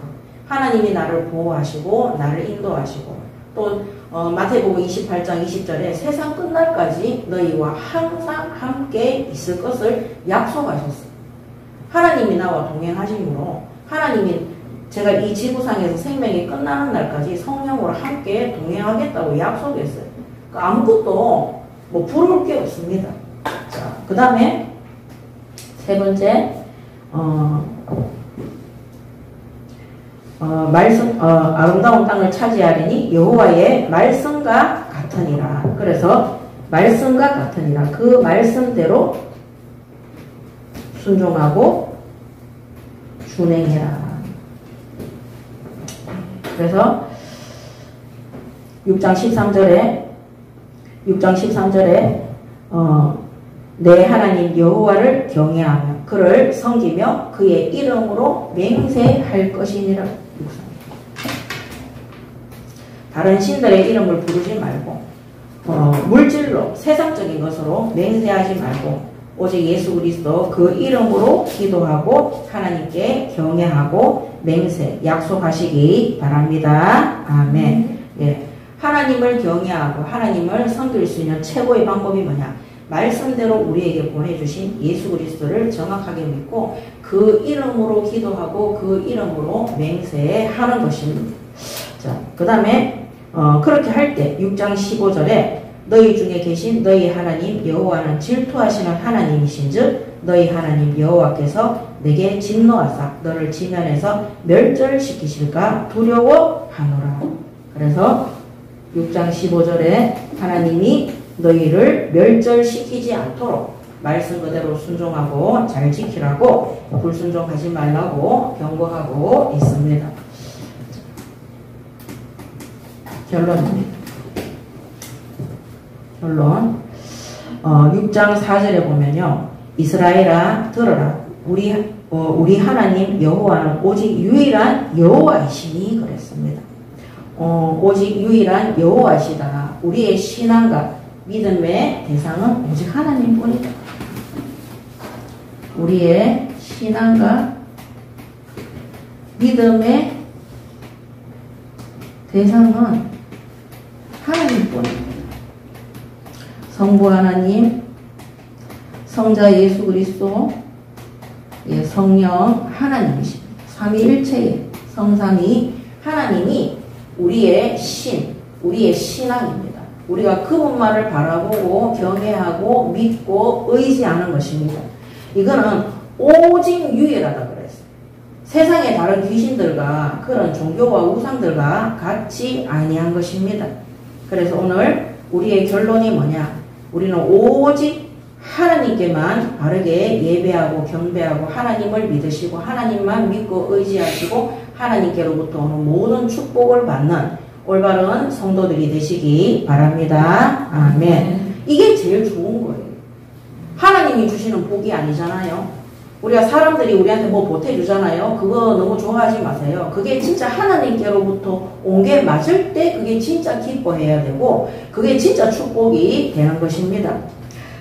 하나님이 나를 보호하시고 나를 인도하시고, 또 마태복음 28장 20절에 세상 끝날까지 너희와 항상 함께 있을 것을 약속하셨어요. 하나님이 나와 동행하심으로 하나님이 제가 이 지구상에서 생명이 끝나는 날까지 성령으로 함께 동행하겠다고 약속했어요. 그러니까 아무것도 부러울 게 없습니다. 자, 그 다음에 세 번째, 아름다운 땅을 차지하리니 여호와의 말씀과 같으니라. 그래서 말씀과 같으니라. 그 말씀대로 순종하고 준행해라. 그래서 6장 13절에 내 하나님 여호와를 경외하며 그를 섬기며 그의 이름으로 맹세할 것이니라. 다른 신들의 이름을 부르지 말고 물질로 세상적인 것으로 맹세하지 말고 오직 예수 그리스도 그 이름으로 기도하고 하나님께 경외하고 맹세 약속하시기 바랍니다. 아멘. 예. 하나님을 경외하고 하나님을 섬길 수 있는 최고의 방법이 뭐냐? 말씀대로 우리에게 보내주신 예수 그리스도를 정확하게 믿고 그 이름으로 기도하고 그 이름으로 맹세하는 것입니다. 자, 그 다음에 그렇게 할 때 6장 15절에 너희 중에 계신 너희 하나님 여호와는 질투하시는 하나님이신즉 너희 하나님 여호와께서 내게 진노하사 너를 지면에서 멸절시키실까 두려워하노라. 그래서 6장 15절에 하나님이 너희를 멸절시키지 않도록 말씀 그대로 순종하고 잘 지키라고 불순종하지 말라고 경고하고 있습니다. 결론입니다. 결론 6장 4절에 보면요. 이스라엘아 들어라. 우리 하나님 여호와는 오직 유일한 여호와이시니 그랬습니다. 오직 유일한 여호와시다. 우리의 신앙과 믿음의 대상은 오직 하나님뿐이다. 우리의 신앙과 믿음의 대상은 하나님뿐이다. 성부 하나님, 성자 예수 그리스도, 성령 하나님이십니다. 삼위일체의 성삼위 하나님이 우리의 우리의 신앙입니다. 우리가 그분만을 바라보고 경외하고 믿고 의지하는 것입니다. 이거는 오직 유일하다 그랬어요. 세상의 다른 귀신들과 그런 종교와 우상들과 같이 아니한 것입니다. 그래서 오늘 우리의 결론이 뭐냐? 우리는 오직 하나님께만 바르게 예배하고 경배하고 하나님을 믿으시고 하나님만 믿고 의지하시고 하나님께로부터 오는 모든 축복을 받는 올바른 성도들이 되시기 바랍니다. 아멘. 이게 제일 좋은 거예요. 하나님이 주시는 복이 아니잖아요. 우리가 사람들이 우리한테 뭐 보태주잖아요. 그거 너무 좋아하지 마세요. 그게 진짜 하나님께로부터 온 게 맞을 때 그게 진짜 기뻐해야 되고 그게 진짜 축복이 되는 것입니다.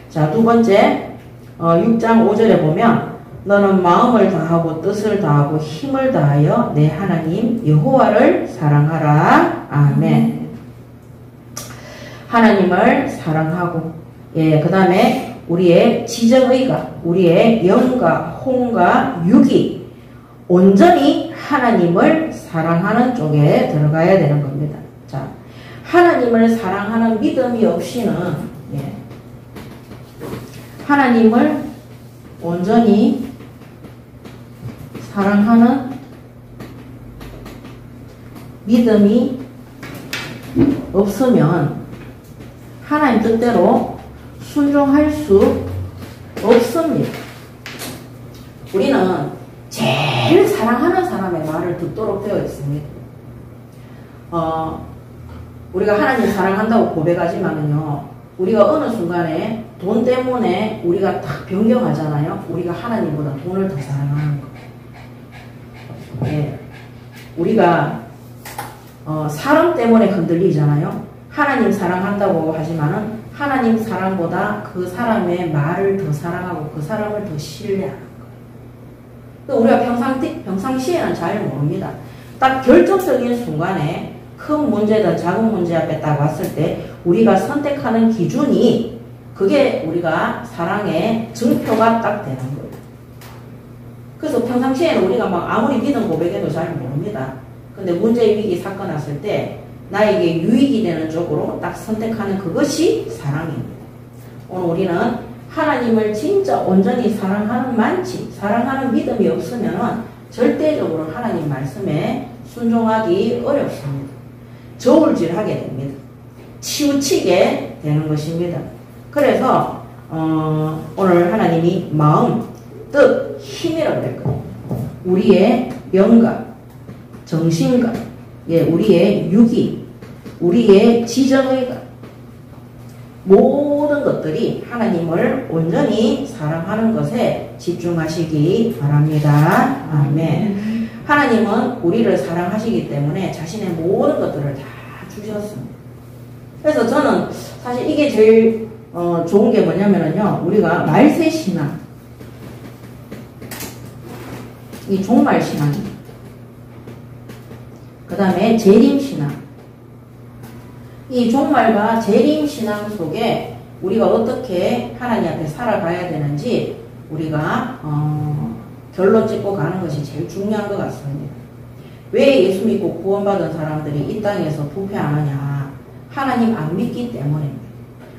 자, 두 번째 6장 5절에 보면 너는 마음을 다하고 뜻을 다하고 힘을 다하여 내 하나님 여호와를 사랑하라. 아멘. 하나님을 사랑하고 그 다음에 우리의 지정의가 우리의 영과 혼과 육이 온전히 하나님을 사랑하는 쪽에 들어가야 되는 겁니다. 자, 하나님을 사랑하는 믿음이 없이는 하나님을 온전히 사랑하는 믿음이 없으면 하나님 뜻대로 순종할 수 없습니다. 우리는 제일 사랑하는 사람의 말을 듣도록 되어 있습니다. 우리가 하나님 사랑한다고 고백하지만은요, 우리가 어느 순간에 돈 때문에 우리가 딱 변경하잖아요. 우리가 하나님보다 돈을 더 사랑하는 거. 우리가 사람 때문에 흔들리잖아요. 하나님 사랑한다고 하지만은 하나님 사랑보다 그 사람의 말을 더 사랑하고 그 사람을 더 신뢰하는 거예요. 우리가 평상시에는 잘 모릅니다. 딱 결정적인 순간에 큰 문제든 작은 문제 앞에 딱 왔을 때 우리가 선택하는 기준이 그게 우리가 사랑의 증표가 딱 되는 거예요. 그래서 평상시에는 우리가 막 아무리 믿음 고백해도 잘 모릅니다. 근데 문제, 위기, 사건 왔을 때 나에게 유익이 되는 쪽으로 딱 선택하는 그것이 사랑입니다. 오늘 우리는 하나님을 진짜 온전히 사랑하는 믿음이 없으면 절대적으로 하나님 말씀에 순종하기 어렵습니다. 저울질하게 됩니다. 치우치게 되는 것입니다. 그래서 오늘 하나님이 마음, 뜻, 힘이라고 했거든요. 우리의 영과 정신과 우리의 육이, 우리의 지정의가, 모든 것들이 하나님을 온전히 사랑하는 것에 집중하시기 바랍니다. 아멘. 하나님은 우리를 사랑하시기 때문에 자신의 모든 것들을 다 주셨습니다. 그래서 저는 사실 이게 제일 좋은 게 뭐냐면요, 우리가 말세신앙, 이 종말신앙, 그 다음에 재림신앙, 이 종말과 재림신앙 속에 우리가 어떻게 하나님 앞에 살아가야 되는지 우리가 결론 짓고 가는 것이 제일 중요한 것 같습니다. 왜 예수 믿고 구원받은 사람들이 이 땅에서 부패하느냐? 하나님 안 믿기 때문입니다.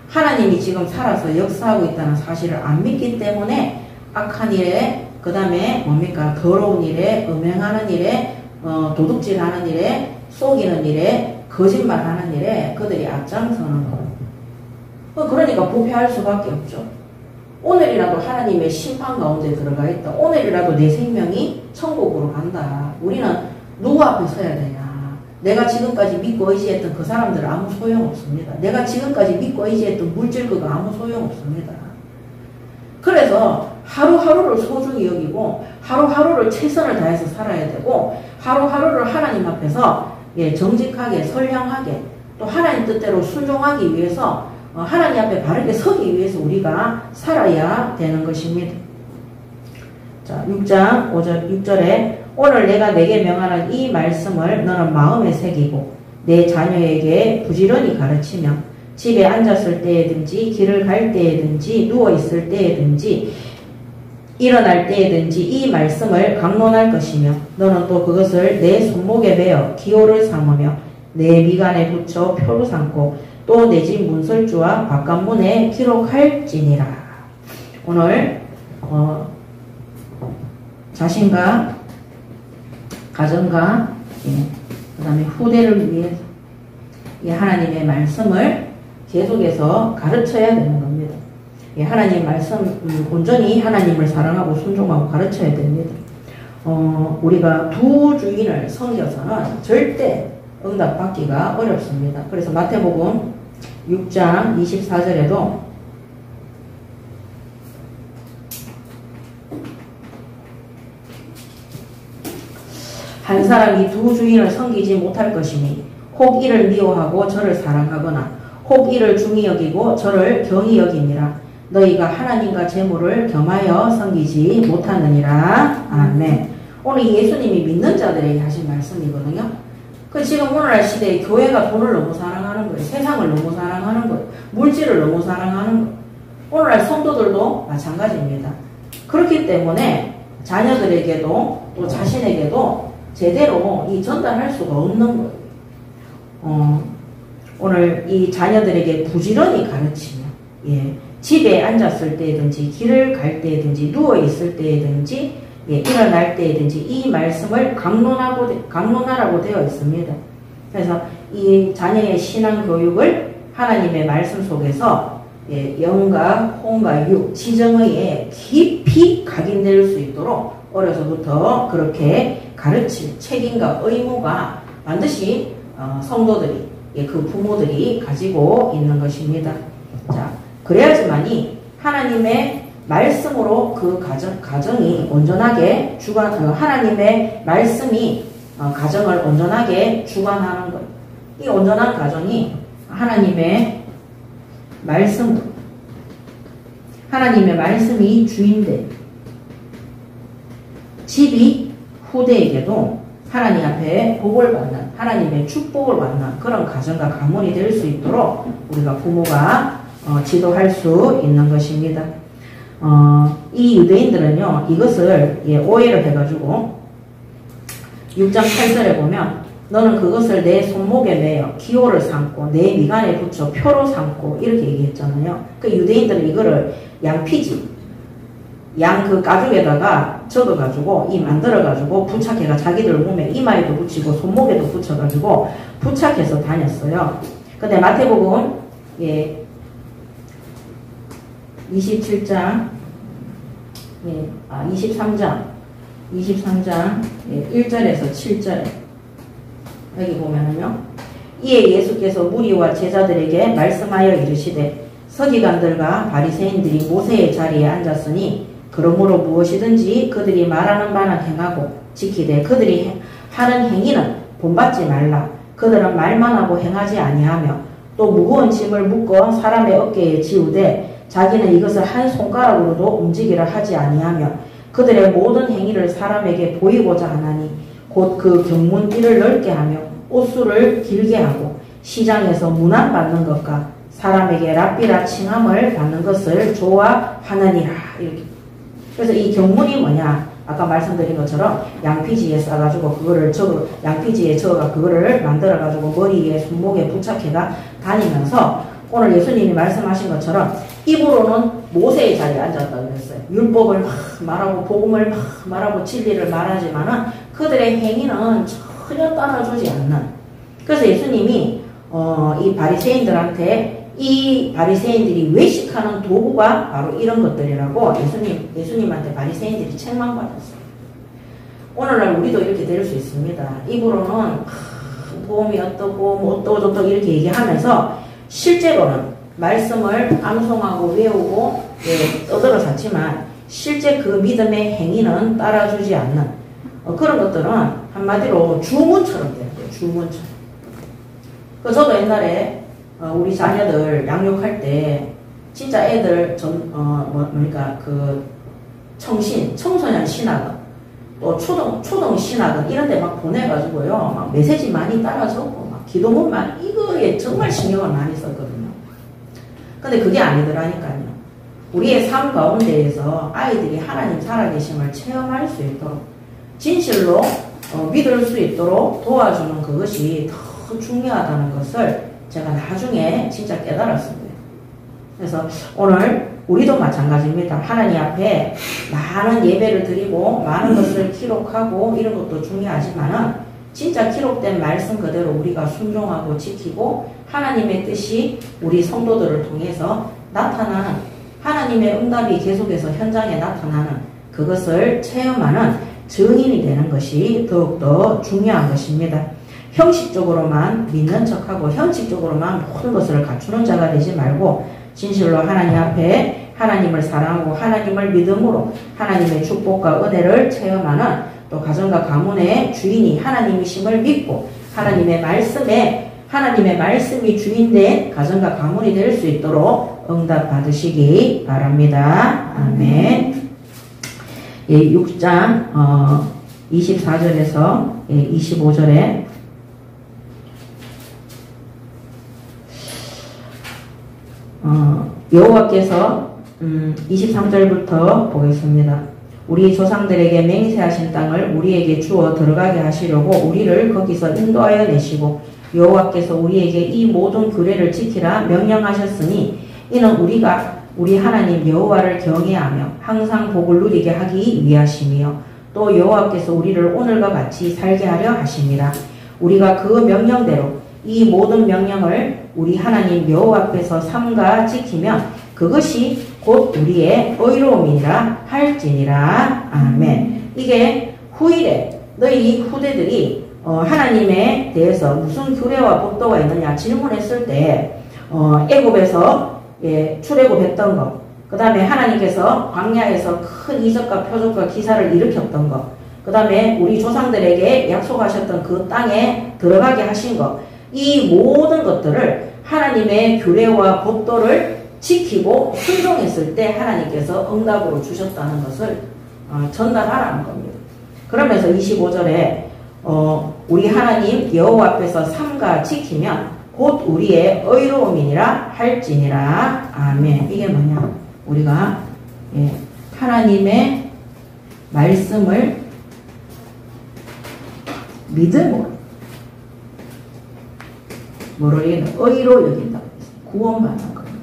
하나님이 지금 살아서 역사하고 있다는 사실을 안 믿기 때문에 악한 일에, 그 다음에 뭡니까? 더러운 일에, 음행하는 일에, 도둑질하는 일에, 속이는 일에, 거짓말하는 일에 그들이 앞장서는 거예요. 그러니까 부패할 수밖에 없죠. 오늘이라도 하나님의 심판 가운데 들어가 있다. 오늘이라도 내 생명이 천국으로 간다. 우리는 누구 앞에 서야 되냐? 내가 지금까지 믿고 의지했던 그 사람들은 아무 소용없습니다. 내가 지금까지 믿고 의지했던 물질그가 아무 소용없습니다. 그래서 하루하루를 소중히 여기고 하루하루를 최선을 다해서 살아야 되고 하루하루를 하나님 앞에서 정직하게 선량하게 또 하나님 뜻대로 순종하기 위해서 하나님 앞에 바르게 서기 위해서 우리가 살아야 되는 것입니다. 자, 6장 6절에 오늘 내가 내게 명하는 이 말씀을 너는 마음에 새기고 내 자녀에게 부지런히 가르치며 집에 앉았을 때에든지 길을 갈 때에든지 누워있을 때에든지 일어날 때에든지 이 말씀을 강론할 것이며 너는 또 그것을 내 손목에 베어 기호를 삼으며 내 미간에 붙여 표로 삼고 또 내 집 문설주와 바깥문에 기록할지니라. 오늘 자신과 가정과 그 다음에 후대를 위해서 하나님의 말씀을 계속해서 가르쳐야 되는 겁니다. 하나님 말씀 온전히 하나님을 사랑하고 순종하고 가르쳐야 됩니다. 우리가 두 주인을 섬겨서는 절대 응답받기가 어렵습니다. 그래서 마태복음 6장 24절에도 한 사람이 두 주인을 섬기지 못할 것이니 혹 이를 미워하고 저를 사랑하거나 혹 이를 중히 여기고 저를 경히 여기니라. 너희가 하나님과 재물을 겸하여 섬기지 못하느니라. 아멘. 오늘 예수님이 믿는 자들에게 하신 말씀이거든요. 지금 오늘날 시대에 교회가 돈을 너무 사랑하는 거예요. 세상을 너무 사랑하는 거예요. 물질을 너무 사랑하는 거예요. 오늘날 성도들도 마찬가지입니다. 그렇기 때문에 자녀들에게도 또 자신에게도 제대로 전달할 수가 없는 거예요. 오늘 이 자녀들에게 부지런히 가르치며 집에 앉았을 때든지 길을 갈 때든지 누워있을 때든지 일어날 때든지 이 말씀을 강론하라고 되어 있습니다. 그래서 이 자녀의 신앙 교육을 하나님의 말씀 속에서 영과 혼과 육, 지정의에 깊이 각인될 수 있도록 어려서부터 그렇게 가르칠 책임과 의무가 반드시 성도들이, 그 부모들이 가지고 있는 것입니다. 자, 그래야지만이 하나님의 말씀으로 그 가정이 온전하게 하나님의 말씀이 가정을 온전하게 주관하는 것. 이 온전한 가정이 하나님의 말씀이 주인데 집이 후대에게도 하나님 앞에 복을 받는, 하나님의 축복을 받는 그런 가정과 가문이 될 수 있도록 우리가 부모가 지도할 수 있는 것입니다. 이 유대인들은요, 이것을 오해를 해가지고 6장 8절에 보면 너는 그것을 내 손목에 매어 기호를 삼고 내 미간에 붙여 표로 삼고 이렇게 얘기했잖아요. 그 유대인들은 이거를 양피지, 양 그 가죽에다가 적어가지고 이 만들어가지고 부착해가 자기들 몸에 이마에도 붙이고 손목에도 붙여가지고 부착해서 다녔어요. 근데 마태복음 27장 23장 1절에서 7절에 여기 보면은요. 이에 예수께서 무리와 제자들에게 말씀하여 이르시되 서기관들과 바리새인들이 모세의 자리에 앉았으니 그러므로 무엇이든지 그들이 말하는 바는 행하고 지키되 그들이 하는 행위는 본받지 말라. 그들은 말만 하고 행하지 아니하며 또 무거운 짐을 묶어 사람의 어깨에 지우되 자기는 이것을 한 손가락으로도 움직이라 하지 아니하며 그들의 모든 행위를 사람에게 보이고자 하나니 곧 그 경문길을 넓게 하며 옷수를 길게 하고 시장에서 문안받는 것과 사람에게 랍비라 칭함을 받는 것을 좋아하느니라. 이렇게. 그래서 이 경문이 뭐냐? 아까 말씀드린 것처럼 양피지에 싸가지고 그거를 양피지에 적어가 그거를 만들어가지고 머리에 손목에 부착해가 다니면서 오늘 예수님이 말씀하신 것처럼 입으로는 모세의 자리에 앉았다고 했어요. 율법을 막 말하고 복음을 막 말하고 진리를 말하지만은 그들의 행위는 전혀 따라주지 않는. 그래서 예수님이 이 바리새인들한테 이 바리새인들이 외식하는 도구가 바로 이런 것들이라고 예수님한테 바리새인들이 책망받았어요. 오늘날 우리도 이렇게 될 수 있습니다. 입으로는 복음이 어떻고 뭐 어떠고 이렇게 얘기하면서 실제로는 말씀을 암송하고 외우고 떠들어 잤지만 실제 그 믿음의 행위는 따라주지 않는 그런 것들은 한마디로 주문처럼 돼요. 주문처럼. 저도 옛날에 우리 자녀들 양육할 때 진짜 애들 청소년 신학은 또 초등 신학은 이런 데 막 보내가지고요. 막 메시지 많이 따라 적고 막 기도문만 이거에 정말 신경을 많이 썼거든요. 근데 그게 아니더라니까요. 우리의 삶 가운데에서 아이들이 하나님 살아계심을 체험할 수 있도록 진실로 믿을 수 있도록 도와주는 그것이 더 중요하다는 것을 제가 나중에 진짜 깨달았습니다. 그래서 오늘 우리도 마찬가지입니다. 하나님 앞에 많은 예배를 드리고 많은 것을 기록하고 이런 것도 중요하지만은 진짜 기록된 말씀 그대로 우리가 순종하고 지키고 하나님의 뜻이 우리 성도들을 통해서 나타나는 하나님의 응답이 계속해서 현장에 나타나는 그것을 체험하는 증인이 되는 것이 더욱더 중요한 것입니다. 형식적으로만 믿는 척하고 형식적으로만 모든 것을 갖추는 자가 되지 말고 진실로 하나님 앞에 하나님을 사랑하고 하나님을 믿음으로 하나님의 축복과 은혜를 체험하는 또 가정과 가문의 주인이 하나님이심을 믿고 하나님의 말씀이 주인된 가정과 가문이 될 수 있도록 응답 받으시기 바랍니다. 아멘. 6장 24절에서 25절에 여호와께서 23절부터 보겠습니다. 우리 조상들에게 맹세하신 땅을 우리에게 주어 들어가게 하시려고 우리를 거기서 인도하여 내시고 여호와께서 우리에게 이 모든 규례를 지키라 명령하셨으니 이는 우리가 우리 하나님 여호와를 경외하며 항상 복을 누리게 하기 위하심이요 또 여호와께서 우리를 오늘과 같이 살게 하려 하심이라. 우리가 그 명령대로 이 모든 명령을 우리 하나님 여호와 앞에서 삼가 지키면 그것이 곧 우리의 의로움이라 할지니라. 아멘. 이게 후일에 너희 후대들이 하나님에 대해서 무슨 규례와 법도가 있느냐 질문했을 때 애굽에서 출애굽했던 것, 그 다음에 하나님께서 광야에서 큰 이적과 표적과 기사를 일으켰던 것, 그 다음에 우리 조상들에게 약속하셨던 그 땅에 들어가게 하신 것, 이 모든 것들을 하나님의 규례와 법도를 지키고 순종했을 때 하나님께서 응답으로 주셨다는 것을 전달하라는 겁니다. 그러면서 25절에 우리 하나님 여호와 앞에서 삼가 지키면 곧 우리의 의로움이니라 할지니라. 아멘. 이게 뭐냐? 우리가 하나님의 말씀을 믿음으로 의로 여긴다. 구원받는 겁니다.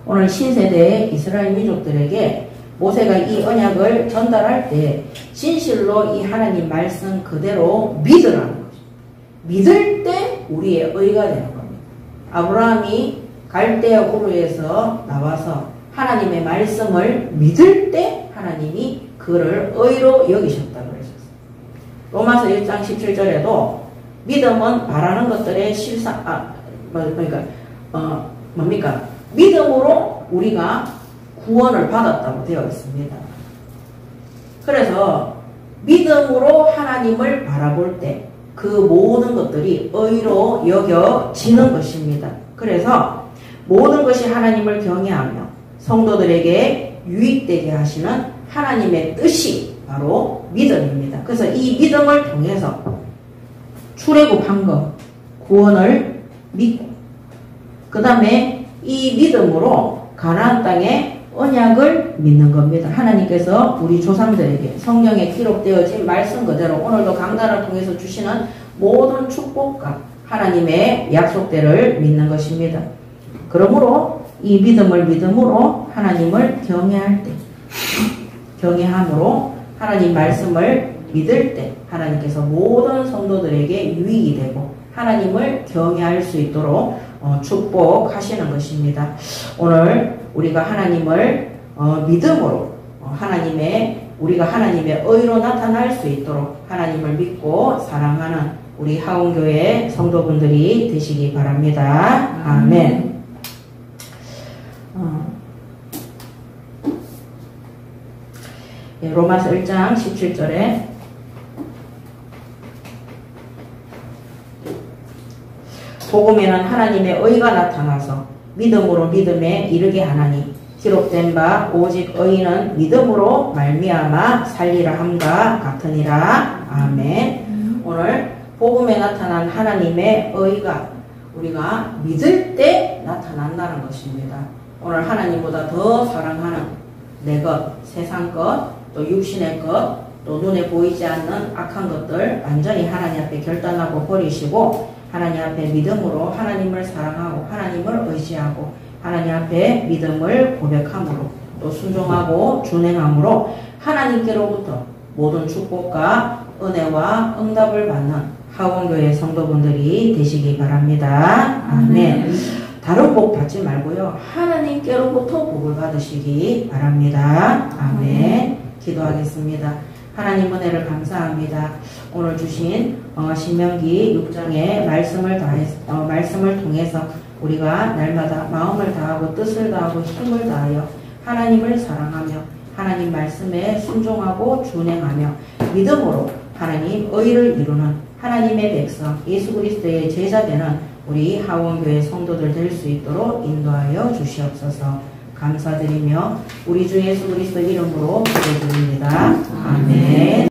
오늘 신세대의 이스라엘 민족들에게 모세가 이 언약을 전달할 때 진실로 이 하나님 말씀 그대로 믿으라는 거죠. 믿을 때 우리의 의가 되는 겁니다. 아브라함이 갈대아 우르에서 나와서 하나님의 말씀을 믿을 때 하나님이 그를 의로 여기셨다고 그러셨어요. 로마서 1장 17절에도 믿음은 바라는 것들의 뭡니까? 믿음으로 우리가 구원을 받았다고 되어 있습니다. 그래서 믿음으로 하나님을 바라볼 때 그 모든 것들이 의로 여겨지는 것입니다. 그래서 모든 것이 하나님을 경외하며 성도들에게 유익되게 하시는 하나님의 뜻이 바로 믿음입니다. 그래서 이 믿음을 통해서 출애굽한 것, 구원을 믿고 그 다음에 이 믿음으로 가나안 땅의 언약을 믿는 겁니다. 하나님께서 우리 조상들에게 성경에 기록되어진 말씀 그대로 오늘도 강단을 통해서 주시는 모든 축복과 하나님의 약속대를 믿는 것입니다. 그러므로 이 믿음을 믿음으로 하나님을 경외할 때, 경외함으로 하나님 말씀을 믿을 때 하나님께서 모든 성도들에게 유익이 되고 하나님을 경외할 수 있도록 축복하시는 것입니다. 오늘 우리가 하나님을 믿음으로 우리가 하나님의 의로 나타날 수 있도록 하나님을 믿고 사랑하는 우리 하원교회 성도분들이 되시기 바랍니다. 아멘. 로마서 1장 17절에 복음에는 하나님의 의가 나타나서 믿음으로 믿음에 이르게 하나니 기록된 바 오직 의인은 믿음으로 말미암아 살리라 함과 같으니라. 아멘. 오늘 복음에 나타난 하나님의 의가 우리가 믿을 때 나타난다는 것입니다. 오늘 하나님보다 더 사랑하는 내 것, 세상 것, 또 육신의 것, 또 눈에 보이지 않는 악한 것들 완전히 하나님 앞에 결단하고 버리시고 하나님 앞에 믿음으로 하나님을 사랑하고 하나님을 의지하고 하나님 앞에 믿음을 고백함으로 또 순종하고 준행함으로 하나님께로부터 모든 축복과 은혜와 응답을 받는 하원교회 성도분들이 되시기 바랍니다. 아멘. 다른 복 받지 말고요. 하나님께로부터 복을 받으시기 바랍니다. 아멘. 기도하겠습니다. 하나님 은혜를 감사합니다. 오늘 주신 신명기 6장의 말씀을 통해서 우리가 날마다 마음을 다하고 뜻을 다하고 힘을 다하여 하나님을 사랑하며 하나님 말씀에 순종하고 준행하며 믿음으로 하나님 의를 이루는 하나님의 백성 예수 그리스도의 제자 되는 우리 하원교회 성도들 될 수 있도록 인도하여 주시옵소서. 감사드리며 우리 주 예수 그리스도 이름으로 기도드립니다. 아멘.